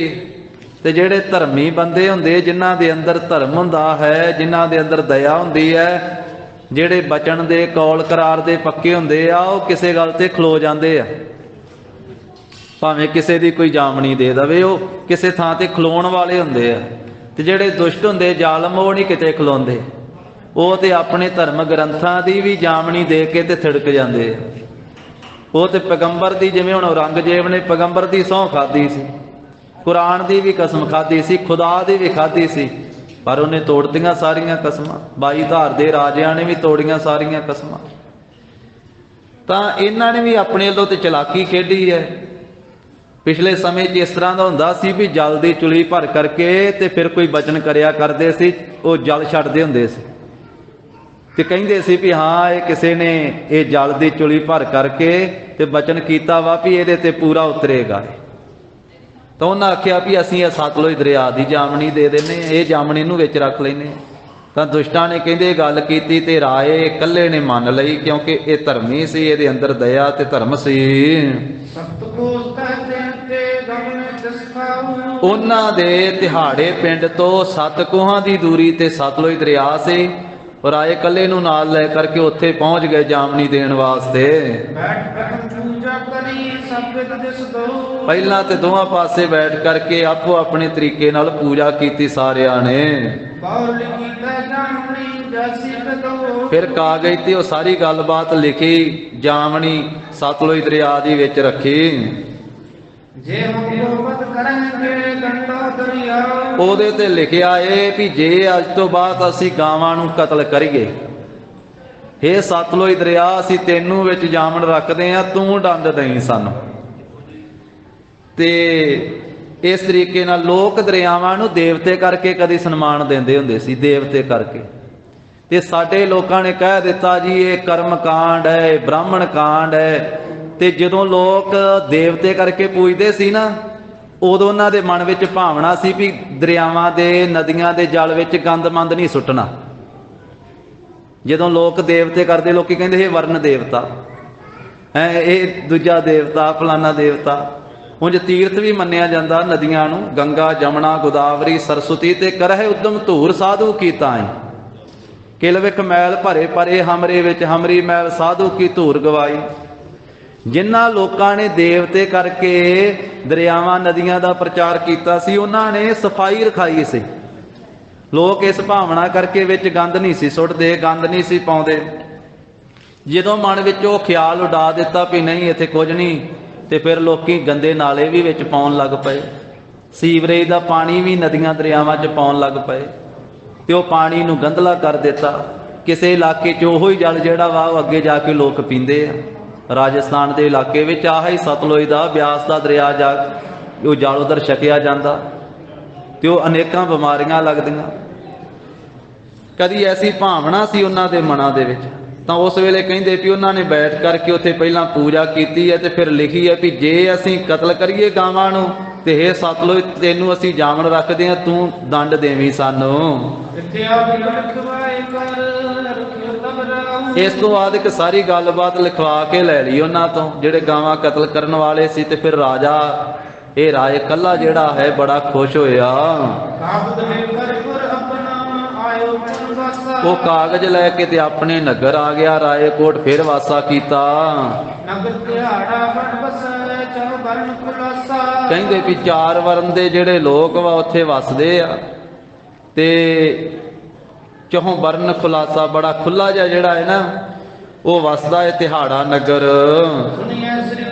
ਤੇ ਜਿਹੜੇ ਧਰਮੀ ਬੰਦੇ ਹੁੰਦੇ, ਜਿਨ੍ਹਾਂ ਦੇ ਅੰਦਰ ਧਰਮ ਹੁੰਦਾ ਹੈ, ਜਿਨ੍ਹਾਂ ਦੇ ਅੰਦਰ ਦਇਆ ਹੁੰਦੀ ਹੈ, ਜਿਹੜੇ ਬਚਨ ਦੇ ਕੌਲ ਕਰਾਰ ਦੇ ਪੱਕੇ ਹੁੰਦੇ ਆ, ਉਹ ਕਿਸੇ ਗੱਲ ਤੇ ਖਲੋ ਜਾਂਦੇ ਆ। ਭਾਵੇਂ ਕਿਸੇ ਦੀ ਕੋਈ ਜਾਮਣੀ ਦੇ ਦਵੇ, ਉਹ ਕਿਸੇ ਥਾਂ ਤੇ ਖਲੋਣ ਵਾਲੇ ਹੁੰਦੇ ਆ। ਤੇ ਜਿਹੜੇ ਦੁਸ਼ਟ ਹੁੰਦੇ, ਜ਼ਾਲਮ, ਉਹ ਨਹੀਂ ਕਿਤੇ ਖਲੋਂਦੇ, ਉਹ ਤੇ ਆਪਣੇ ਧਰਮ ਗ੍ਰੰਥਾਂ ਦੀ ਵੀ ਜਾਮਣੀ ਦੇ ਕੇ ਤੇ ਥਿੜਕ ਜਾਂਦੇ ਆ। ਉਹ ਤੇ ਪੈਗੰਬਰ ਦੀ, ਜਿਵੇਂ ਹੁਣ ਔਰੰਗਜ਼ੇਬ ਨੇ ਪੈਗੰਬਰ ਦੀ ਸਹੁੰ ਖਾਧੀ ਸੀ, ਕੁਰਾਨ ਦੀ ਵੀ ਕਸਮ ਖਾਧੀ ਸੀ, ਖੁਦਾ ਦੀ ਵੀ ਖਾਧੀ ਸੀ, ਪਰ ਉਹਨੇ ਤੋੜਤੀਆਂ ਸਾਰੀਆਂ ਕਸਮਾਂ। 22 ਧਾਰ ਦੇ ਰਾਜਿਆਂ ਨੇ ਵੀ ਤੋੜੀਆਂ ਸਾਰੀਆਂ ਕਸਮਾਂ। ਤਾਂ ਇਹਨਾਂ ਨੇ ਵੀ ਆਪਣੇ ਵੱਲੋਂ ਤੇ ਚਲਾਕੀ ਖੇਡੀ ਹੈ। ਪਿਛਲੇ ਸਮੇਂ 'ਚ ਇਸ ਤਰ੍ਹਾਂ ਦਾ ਹੁੰਦਾ ਸੀ ਵੀ ਜਲ ਦੀ ਚੁਲੀ ਭਰ ਕਰਕੇ ਤੇ ਫਿਰ ਕੋਈ ਬਚਨ ਕਰਿਆ ਕਰਦੇ ਸੀ, ਉਹ ਜਲ ਛੱਡਦੇ ਹੁੰਦੇ ਸੀ ਤੇ ਕਹਿੰਦੇ ਸੀ ਵੀ ਹਾਂ ਇਹ ਕਿਸੇ ਨੇ ਇਹ ਜਲ ਦੀ ਚੁਲੀ ਭਰ ਕਰਕੇ ਤੇ ਬਚਨ ਕੀਤਾ ਵਾ ਵੀ ਇਹਦੇ ਤੇ ਪੂਰਾ ਉਤਰੇਗਾ। ਤਾਂ ਉਹਨਾਂ ਆਖਿਆ ਵੀ ਅਸੀਂ ਇਹ ਸਤਲੁਜ ਦਰਿਆ ਦੀ ਜਾਮਣੀ ਦੇ ਦਿੰਦੇ, ਇਹ ਜਾਮਣੀ ਨੂੰ ਵਿੱਚ ਰੱਖ ਲੈਂਦੇ। ਤਾਂ ਦੁਸ਼ਟਾਂ ਨੇ ਕਹਿੰਦੇ ਗੱਲ ਕੀਤੀ ਤੇ ਰਾਏ ਇਕੱਲੇ ਨੇ ਮੰਨ ਲਈ, ਕਿਉਂਕਿ ਇਹ ਧਰਮੀ ਸੀ, ਇਹਦੇ ਅੰਦਰ ਦਇਆ ਤੇ ਧਰਮ ਸੀ। ਉਹਨਾਂ ਦੇ ਤਿਹਾੜੇ ਪਿੰਡ ਤੋਂ 7 ਕੋਹਾਂ ਦੀ ਦੂਰੀ ਤੇ ਸਤਲੁਜ ਦਰਿਆ ਸੀ। ਰਾਏ ਇਕੱਲੇ ਨੂੰ ਨਾਲ ਲੈ ਕਰਕੇ ਉੱਥੇ ਪਹੁੰਚ ਗਏ ਜਾਮਣੀ ਦੇਣ ਵਾਸਤੇ। ਪਹਿਲਾਂ ਤੇ ਦੋਵਾਂ ਪਾਸੇ ਬੈਠ ਕਰਕੇ ਆਪੋ ਆਪਣੇ ਤਰੀਕੇ ਨਾਲ ਪੂਜਾ ਕੀਤੀ ਸਾਰਿਆਂ ਨੇ। ਫਿਰ ਕਾਗਜ਼ ਤੇ ਉਹ ਸਾਰੀ ਗੱਲਬਾਤ ਲਿਖੀ, ਜਾਮਣੀ ਸਤਲੁਜ ਦਰਿਆ ਦੀ ਵਿੱਚ ਰੱਖੀ। ਉਹਦੇ ਤੇ ਲਿਖਿਆ ਏ ਵੀ ਜੇ ਅੱਜ ਤੋਂ ਬਾਅਦ ਅਸੀਂ ਗਾਵਾਂ ਨੂੰ ਕਤਲ ਕਰੀਏ, ਹੇ ਸਤਲੁਜ ਦਰਿਆ ਅਸੀਂ ਤੈਨੂੰ ਵਿੱਚ ਜਾਮਣ ਰੱਖਦੇ ਆ, ਤੂੰ ਦੰਡ ਦੇਈਂ ਸਾਨੂੰ। ਤੇ ਇਸ ਤਰੀਕੇ ਨਾਲ ਲੋਕ ਦਰਿਆਵਾਂ ਨੂੰ ਦੇਵਤੇ ਕਰਕੇ ਕਦੀ ਸਨਮਾਨ ਦਿੰਦੇ ਹੁੰਦੇ ਸੀ, ਦੇਵਤੇ ਕਰਕੇ। ਤੇ ਸਾਡੇ ਲੋਕਾਂ ਨੇ ਕਹਿ ਦਿੱਤਾ ਜੀ ਇਹ ਕਰਮ ਕਾਂਡ ਹੈ, ਬ੍ਰਾਹਮਣ ਕਾਂਡ ਹੈ। ਤੇ ਜਦੋਂ ਲੋਕ ਦੇਵਤੇ ਕਰਕੇ ਪੂਜਦੇ ਸੀ ਨਾ, ਉਦੋਂ ਉਹਨਾਂ ਦੇ ਮਨ ਵਿੱਚ ਭਾਵਨਾ ਸੀ ਵੀ ਦਰਿਆਵਾਂ ਦੇ, ਨਦੀਆਂ ਦੇ ਜਲ ਵਿੱਚ ਗੰਦਮੰਦ ਨਹੀਂ ਸੁੱਟਣਾ। ਜਦੋਂ ਲੋਕ ਦੇਵਤੇ ਕਰਦੇ, ਲੋਕੀ ਕਹਿੰਦੇ ਇਹ ਵਰਨ ਦੇਵਤਾ ਹੈ, ਇਹ ਦੂਜਾ ਦੇਵਤਾ, ਫਲਾਨਾ ਦੇਵਤਾ। ਉਂਝ ਤੀਰਥ ਵੀ ਮੰਨਿਆ ਜਾਂਦਾ ਨਦੀਆਂ ਨੂੰ, ਗੰਗਾ, ਜਮਨਾ, ਗੋਦਾਵਰੀ, ਸਰਸਵਤੀ। ਤੇ ਕਰਹਿ ਉਦਮ ਧੂਰ ਸਾਧੂ ਕੀਤਾ ਹੈ, ਕਿਲ ਵਿਖ ਮੈਲ ਭਰੇ ਪਰੇ ਹਮਰੇ ਵਿੱਚ, ਹਮਰੀ ਮੈਲ ਸਾਧੂ ਕੀ ਧੂਰ ਗਵਾਈ। ਜਿਨ੍ਹਾਂ ਲੋਕਾਂ ਨੇ ਦੇਵਤੇ ਕਰਕੇ ਦਰਿਆਵਾਂ, ਨਦੀਆਂ ਦਾ ਪ੍ਰਚਾਰ ਕੀਤਾ ਸੀ, ਉਹਨਾਂ ਨੇ ਸਫਾਈ ਰਖਾਈ ਸੀ। ਲੋਕ ਇਸ ਭਾਵਨਾ ਕਰਕੇ ਵਿੱਚ ਗੰਦ ਨਹੀਂ ਸੀ ਸੁੱਟਦੇ, ਗੰਦ ਨਹੀਂ ਸੀ ਪਾਉਂਦੇ। ਜਦੋਂ ਮਨ ਵਿੱਚ ਉਹ ਖਿਆਲ ਉਡਾ ਦਿੱਤਾ ਵੀ ਨਹੀਂ ਇੱਥੇ ਕੁਝ ਨਹੀਂ, ਤੇ ਫਿਰ ਲੋਕੀ ਗੰਦੇ ਨਾਲੇ ਵੀ ਵਿੱਚ ਪਾਉਣ ਲੱਗ ਪਏ, ਸੀਵਰੇਜ ਦਾ ਪਾਣੀ ਵੀ ਨਦੀਆਂ ਦਰਿਆਵਾਂ 'ਚ ਪਾਉਣ ਲੱਗ ਪਏ ਤੇ ਉਹ ਪਾਣੀ ਨੂੰ ਗੰਧਲਾ ਕਰ ਦਿੱਤਾ। ਕਿਸੇ ਇਲਾਕੇ 'ਚ ਉਹੋ ਹੀ ਜਲ ਜਿਹੜਾ ਵਾ ਉਹ ਅੱਗੇ ਜਾ ਕੇ ਲੋਕ ਪੀਂਦੇ ਆ। ਰਾਜਸਥਾਨ ਦੇ ਇਲਾਕੇ ਵਿੱਚ ਆਹ ਹੀ ਸਤਲੁਜ ਦਾ, ਬਿਆਸ ਦਾ ਦਰਿਆ ਜਾ ਉਹ ਜਲ ਉਧਰ ਛਕਿਆ ਜਾਂਦਾ ਤੇ ਉਹ ਅਨੇਕਾਂ ਬਿਮਾਰੀਆਂ ਲੱਗਦੀਆਂ। ਕਦੀ ਐਸੀ ਭਾਵਨਾ ਸੀ ਉਹਨਾਂ ਦੇ ਮਨਾਂ ਦੇ ਵਿੱਚ। ਤਾਂ ਉਸ ਵੇਲੇ ਕਹਿੰਦੇ ਵੀ ਉਹਨਾਂ ਨੇ ਬੈਠ ਕਰਕੇ ਉੱਥੇ ਪਹਿਲਾਂ ਪੂਜਾ ਕੀਤੀ ਹੈ ਤੇ ਫਿਰ ਲਿਖੀ ਹੈ ਵੀ ਜੇ ਅਸੀਂ ਕਤਲ ਕਰੀਏ ਗਾਵਾਂ ਨੂੰ ਤੇ ਹੇ ਸਤਲੁਜ ਤੈਨੂੰ ਅਸੀਂ ਜਾਮਣ ਰੱਖਦੇ ਹਾਂ, ਤੂੰ ਦੰਡ ਦੇਵੀਂ ਸਾਨੂੰ। ਇਸ ਤੋਂ ਬਾਅਦ ਇੱਕ ਸਾਰੀ ਗੱਲਬਾਤ ਲਿਖਵਾ ਕੇ ਲੈ ਲਈ ਉਹਨਾਂ ਤੋਂ, ਜਿਹੜੇ ਗਾਵਾਂ ਕਤਲ ਕਰਨ ਵਾਲੇ ਸੀ। ਤੇ ਫਿਰ ਰਾਜਾ, ਇਹ ਰਾਏ ਕੱਲਾ ਜਿਹੜਾ ਹੈ, ਬੜਾ ਖੁਸ਼ ਹੋਇਆ। ਉਹ ਕਾਗਜ਼ ਲੈ ਕੇ ਤੇ ਆਪਣੇ ਨਗਰ ਆ ਗਿਆ, ਰਾਏਕੋਟ ਫਿਰ ਵਾਸਾ ਕੀਤਾ। ਕਹਿੰਦੇ ਵੀ 4 ਵਰਨ ਦੇ ਜਿਹੜੇ ਲੋਕ ਵਾ ਉੱਥੇ ਵਸਦੇ ਆ ਤੇ ਚੌਂ ਵਰਨ ਖੁਲਾਸਾ, ਬੜਾ ਖੁੱਲਾ ਜਿਹਾ ਜਿਹੜਾ ਹੈ ਨਾ ਉਹ ਵਸਦਾ ਹੈ ਤਿਹਾੜਾ ਨਗਰ।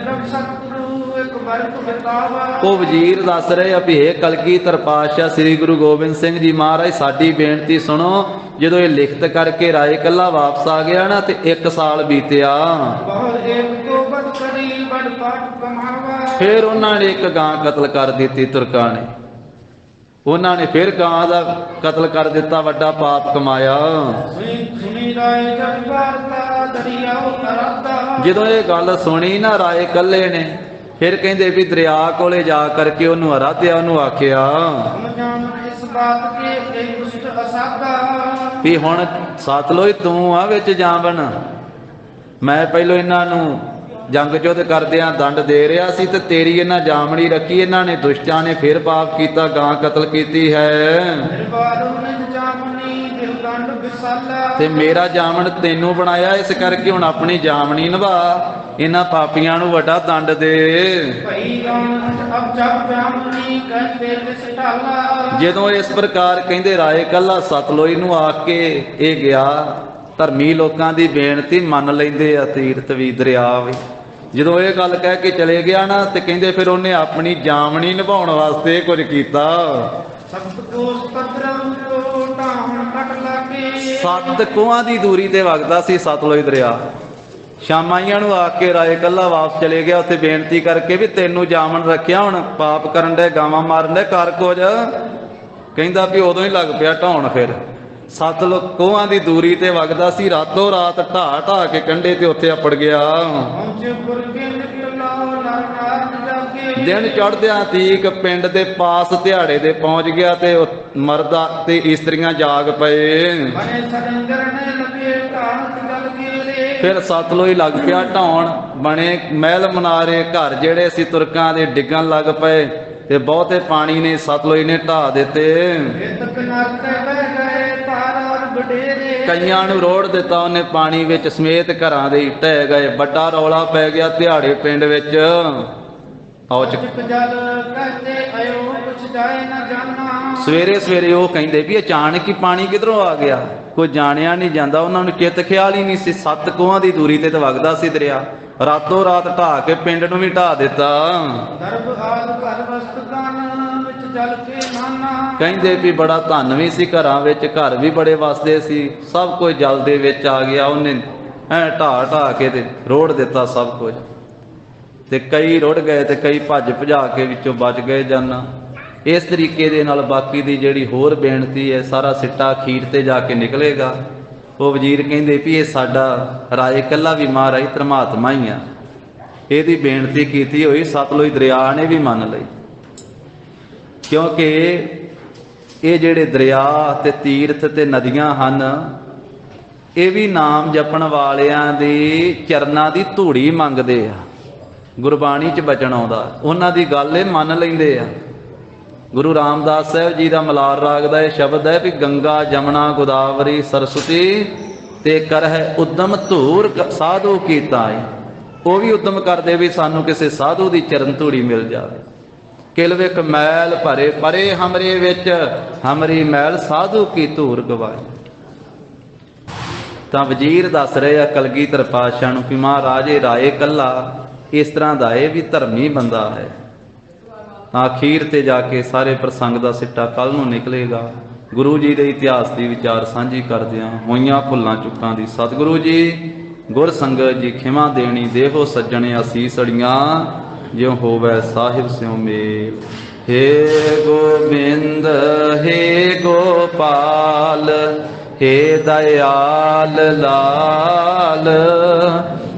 ਵਰਤ ਬਿਤਾਵਾ। ਉਹ ਵਜ਼ੀਰ ਦੱਸ ਰਹੇ ਆ ਵੀ ਹੇ ਕਲਗੀਧਰ ਪਾਤਸ਼ਾਹ ਸ੍ਰੀ ਗੁਰੂ ਗੋਬਿੰਦ ਸਿੰਘ ਜੀ ਮਹਾਰਾਜ ਸਾਡੀ ਬੇਨਤੀ ਸੁਣੋ। ਜਦੋਂ ਇਹ ਲਿਖਤ ਕਰਕੇ ਰਾਏ ਕੱਲਾ ਵਾਪਸ ਆ ਗਿਆ ਨਾ ਤੇ 1 ਸਾਲ ਬੀਤਿਆ। ਬਹੁਤ ਇੱਕ ਤੋਂ ਬਦ ਕਰੀ ਬੜ ਪਾਟ ਕਮਾਵਾ। ਫਿਰ ਉਹਨਾਂ ਨੇ ਇੱਕ ਗਾਂ ਕਤਲ ਕਰ ਦਿੱਤੀ ਤੁਰਕਾਂ ਨੇ। ਉਹਨਾਂ ਨੇ ਫਿਰ ਗਾਂ ਦਾ ਕਤਲ ਕਰ ਦਿੱਤਾ, ਵੱਡਾ ਪਾਪ ਕਮਾਇਆ। ਸੁਣੀ ਰਾਏ ਜਗ ਵਾਰਤਾ ਦਰਿਆਓ ਕਰਾਤਾ। ਜਦੋਂ ਇਹ ਗੱਲ ਸੁਣੀ ਨਾ ਰਾਏ ਕੱਲੇ ਨੇ, ਫਿਰ ਕਹਿੰਦੇ ਵੀ ਦਰਿਆ ਕੋਲੇ ਜਾ ਕਰਕੇ ਉਹਨੂੰ ਅਰਾਧਿਆ, ਉਹਨੂੰ ਆਖਿਆ ਇਸ ਬਾਤ ਕੇ ਇਹ ਦੁਸ਼ਟ ਅਸਾਦਾ। ਵੀ ਹੁਣ ਸਤਲੁਜ ਤੂੰ ਆ ਵਿੱਚ ਜਾਵਣ। ਮੈਂ ਪਹਿਲੋਂ ਇਹਨਾਂ ਨੂੰ ਜੰਗ ਯੁੱਧ ਕਰਦਿਆਂ ਦੰਡ ਦੇ ਰਿਹਾ ਸੀ ਤੇ ਤੇਰੀ ਇਹਨਾਂ ਜਾਮਣੀ ਰੱਖੀ। ਇਹਨਾਂ ਨੇ ਦੁਸ਼ਟਾਂ ਨੇ ਫਿਰ ਪਾਪ ਕੀਤਾ, ਗਾਂ ਕਤਲ ਕੀਤੀ ਹੈ ਤੇ ਮੇਰਾ ਜਾਮਣ ਤੈਨੂੰ ਬਣਾਇਆ, ਇਸ ਕਰਕੇ ਹੁਣ ਆਪਣੀ ਜਾਮਣੀ ਨਿਭਾ। ਇਹਨਾਂ ਪਾਪੀਆਂ ਨੂੰ ਵੱਡਾ ਦੰਡ ਦੇ। ਜਦੋਂ ਇਸ ਪ੍ਰਕਾਰ ਕਹਿੰਦੇ ਰਾਏ ਕੱਲਾ ਸਤਲੁਜ ਨੂੰ ਆ ਕੇ ਇਹ ਗਿਆ। ਧਰਮੀ ਲੋਕਾਂ ਦੀ ਬੇਨਤੀ ਮੰਨ ਲੈਂਦੇ ਆ, ਤੀਰਥ ਵੀ ਦਰਿਆ ਵੀ। ਜਦੋਂ ਇਹ ਗੱਲ ਕਹਿ ਕੇ ਚਲੇ ਗਿਆ ਨਾ ਤੇ ਕਹਿੰਦੇ ਫਿਰ ਉਹਨੇ ਆਪਣੀ ਜਾਮਣੀ ਨਿਭਾਉਣ ਵਾਸਤੇ ਕੁਝ ਕੀਤਾ। 7 ਕੋਹਾਂ ਦੀ ਦੂਰੀ ਤੇ ਵਗਦਾ ਸੀ ਸਤਲੁਜ ਦਰਿਆ। ਸ਼ਾਮਾਈਆਂ ਨੂੰ ਆ ਕੇ ਰਾਏ ਕੱਲਾ ਵਾਪਸ ਚਲੇ ਗਿਆ, ਉੱਥੇ ਬੇਨਤੀ ਕਰਕੇ ਵੀ ਤੈਨੂੰ ਜਾਮਣ ਰੱਖਿਆ, ਹੁਣ ਪਾਪ ਕਰਨ ਦੇ, ਗਾਵਾਂ ਮਾਰਨ ਦੇ, ਕਰ ਕੁਝ। ਕਹਿੰਦਾ ਵੀ ਉਦੋਂ ਹੀ ਲੱਗ ਪਿਆ ਢਾਉਣ। ਫਿਰ 7 ਕੋਹਾਂ ਦੀ ਦੂਰੀ ਤੇ ਵਗਦਾ ਸੀ, ਰਾਤੋਂ ਰਾਤ ਢਾਹ ਕੇ ਕੰਢੇ ਤੇ ਉੱਥੇ ਅਪੜ ਗਿਆ। ਦਿਨ ਚੜ੍ਹਦਿਆਂ ਤੀਕ ਪਿੰਡ ਦੇ ਪਾਸ ਦਿਹਾੜੇ ਦੇ ਪਹੁੰਚ ਗਿਆ ਤੇ ਮਰਦਾਂ ਤੇ ਇਸਤਰੀਆਂ ਜਾਗ ਪਏ। ਫਿਰ ਸਤਲੁਜ ਲੱਗ ਪਿਆ ਢਾਉਣ। ਬਣੇ ਮਹਿਲ ਮਨਾਰੇ, ਘਰ ਜਿਹੜੇ ਸੀ ਤੁਰਕਾਂ ਦੇ ਡਿੱਗਣ ਲੱਗ ਪਏ ਤੇ ਬਹੁਤੇ ਪਾਣੀ ਨੇ ਸਤਲੁਜ ਨੇ ਢਾਹ ਦਿੱਤੇ। ਕਈਆਂ ਨੂੰ ਰੋੜ ਦਿੱਤਾ ਉਹਨੇ ਪਾਣੀ ਵਿੱਚ ਸਮੇਤ, ਘਰਾਂ ਦੇ ਢਹਿ ਗਏ। ਵੱਡਾ ਰੌਲਾ ਪੈ ਗਿਆ ਦਿਹਾੜੇ ਪਿੰਡ ਵਿੱਚ। ਸਵੇਰੇ ਸਵੇਰੇ ਉਹ ਕਹਿੰਦੇ ਵੀ ਅਚਾਨਕ ਹੀ ਪਾਣੀ ਕਿਧਰੋਂ ਆ ਗਿਆ, ਕੋਈ ਜਾਣਿਆ ਨਹੀਂ ਜਾਂਦਾ। ਉਹਨਾਂ ਨੂੰ ਚਿੱਤ ਖਿਆਲ ਹੀ ਨਹੀਂ ਸੀ। 7 ਕੋਹਾਂ ਦੀ ਦੂਰੀ ਤੇ ਵਗਦਾ ਸੀ ਦਰਿਆ। ਰਾਤੋਂ ਰਾਤ ਢਾਹ ਕੇ ਪਿੰਡ ਨੂੰ ਵੀ ਢਾਹ ਦਿੱਤਾ। ਕਹਿੰਦੇ ਵੀ ਬੜਾ ਧਨ ਵੀ ਸੀ ਘਰਾਂ ਵਿੱਚ, ਘਰ ਵੀ ਬੜੇ ਵਸਦੇ ਸੀ, ਸਭ ਕੁਝ ਜਲ ਦੇ ਵਿੱਚ ਆ ਗਿਆ। ਉਹਨੇ ਐ ਢਾਹ ਕੇ ਤੇ ਰੋੜ ਦਿੱਤਾ ਸਭ ਕੁਝ। ਤੇ ਕਈ ਰੁੜ ਗਏ ਤੇ ਕਈ ਭੱਜ ਭਜਾ ਕੇ ਵਿੱਚੋਂ ਬਚ ਗਏ ਜਨ। ਇਸ ਤਰੀਕੇ ਦੇ ਨਾਲ ਬਾਕੀ ਦੀ ਜਿਹੜੀ ਹੋਰ ਬੇਨਤੀ ਹੈ, ਸਾਰਾ ਸਿੱਟਾ ਅਖੀਰ ਤੇ ਜਾ ਕੇ ਨਿਕਲੇਗਾ। ਉਹ ਵਜ਼ੀਰ ਕਹਿੰਦੇ ਵੀ ਇਹ ਸਾਡਾ ਰਾਏ ਕੱਲਾ ਵੀ ਮਹਾਰਾਜ ਧਰਮਾਤਮਾ ਹੀ ਆ। ਇਹਦੀ ਬੇਨਤੀ ਕੀਤੀ ਹੋਈ ਸਤਲੁਜ ਦਰਿਆ ਨੇ ਵੀ ਮੰਨ ਲਈ, ਕਿਉਂਕਿ ਇਹ ਜਿਹੜੇ ਦਰਿਆ ਤੇ ਤੀਰਥ ਤੇ ਨਦੀਆਂ ਹਨ, ਇਹ ਵੀ ਨਾਮ ਜਪਣ ਵਾਲਿਆਂ ਦੀ ਚਰਨਾਂ ਦੀ ਧੂੜੀ ਮੰਗਦੇ ਆ। ਗੁਰਬਾਣੀ 'ਚ ਬਚਨ ਆਉਂਦਾ, ਉਹਨਾਂ ਦੀ ਗੱਲ ਇਹ ਮੰਨ ਲੈਂਦੇ ਆ। ਗੁਰੂ ਰਾਮਦਾਸ ਸਾਹਿਬ ਜੀ ਦਾ ਮਲਾਰ ਰਾਗ ਦਾ ਇਹ ਸ਼ਬਦ ਹੈ ਵੀ ਗੰਗਾ ਜਮਨਾ ਗੋਦਾਵਰੀ ਸਰਸਵਤੀ ਤੇ ਕਰਹਿ ਉਦਮ ਧੂਰ ਸਾਧੂ ਕੀਤਾ ਹੈ। ਉਹ ਵੀ ਉਦਮ ਕਰਦੇ ਵੀ ਸਾਨੂੰ ਕਿਸੇ ਸਾਧੂ ਦੀ ਚਰਨ ਧੂੜੀ ਮਿਲ ਜਾਵੇ। ਕਿਲਵਿਕ ਮੈਲ ਭਰੇ ਪਰੇ ਹਮਰੇ ਵਿੱਚ, ਹਮਰੀ ਮੈਲ ਸਾਧੂ ਕੀ ਧੂਰ ਗਵਾਏ। ਤਾਂ ਵਜ਼ੀਰ ਦੱਸ ਰਹੇ ਆ ਕਲਗੀਧਰ ਪਾਤਸ਼ਾਹ ਨੂੰ ਕਿ ਮਹਾਰਾਜ ਇਹ ਰਾਏ ਕੱਲਾ ਇਸ ਤਰ੍ਹਾਂ ਦਾ ਇਹ ਵੀ ਧਰਮੀ ਬੰਦਾ ਹੈ। ਤਾਂ ਅਖੀਰ ਤੇ ਜਾ ਕੇ ਸਾਰੇ ਪ੍ਰਸੰਗ ਦਾ ਸਿੱਟਾ ਕੱਲ ਨੂੰ ਨਿਕਲੇਗਾ। ਗੁਰੂ ਜੀ ਦੇ ਇਤਿਹਾਸ ਦੀ ਵਿਚਾਰ ਸਾਂਝੀ ਕਰਦਿਆਂ ਹੋਈਆਂ ਭੁੱਲਾਂ ਚੁੱਕਾਂ ਦੀ ਸਤਿਗੁਰੂ ਜੀ ਗੁਰ ਸੰਗਤ ਜੀ ਖਿਮਾ ਦੇਣੀ। ਦੇਹੋ ਸੱਜਣੇ ਅਸੀਸ ਅੜੀਆਂ, ਜਿਉ ਹੋਵੇ ਸਾਹਿਬ ਸਿਉ ਮੇਲ। ਹੇ ਗੋਬਿੰਦ ਹੇ ਗੋਪਾਲ ਹੇ ਦਇਆਲ ਲਾਲ,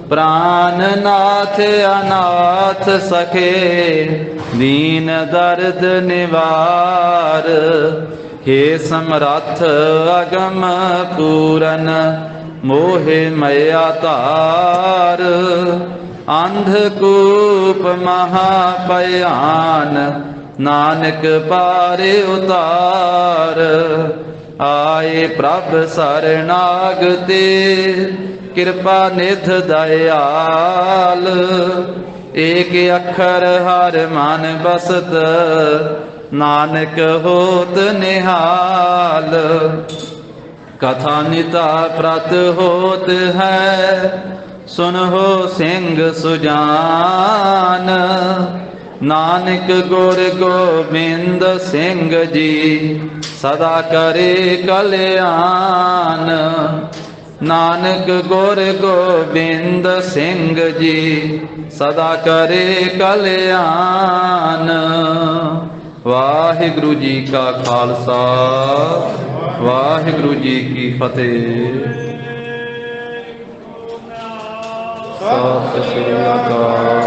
ਪ੍ਰਾਨ ਨਾਥ ਅਨਾਥ ਸਖੇ ਦੀਨ ਦਰਦ ਨਿਵਾਰ। ਹੇ ਸਮਰੱਥ ਅਗਮ ਪੂਰਨ ਮੋਹਿ ਮਇਆ ਧਾਰ। ਅੰਧਕੂਪ ਮਹਾ ਭਿਆਨ ਨਾਨਕ ਪਾਰੇ ਉਤਾਰ। ਆਏ ਪ੍ਰਭ ਸਰਨਾਗਤੇ ਕਿਰਪਾ ਨਿਧ ਦਇਆਲ। ਏਕ ਅੱਖਰ ਹਰ ਮਨ ਬਸਤ ਨਾਨਕ ਹੋਤ ਨਿਹਾਲ। ਕਥਾ ਨਿਤਾ ਪ੍ਰਤ ਹੋਤ ਹੈ ਸੁਨਹੁ ਸਿੰਘ ਸੁਜਾਨ। ਨਾਨਕ ਗੁਰ ਗੋਬਿੰਦ ਸਿੰਘ ਜੀ ਸਦਾ ਕਰੇ ਕਲਿਆਣ। ਨਾਨਕ ਗੁਰ ਗੋਬਿੰਦ ਸਿੰਘ ਜੀ ਸਦਾ ਕਰੇ ਕਲਿਆਣ। ਵਾਹਿਗੁਰੂ ਜੀ ਕਾ ਖਾਲਸਾ, ਵਾਹਿਗੁਰੂ ਜੀ ਕੀ ਫਤਿਹ। ਸਤਿ ਸ੍ਰੀ ਅਕਾਲ।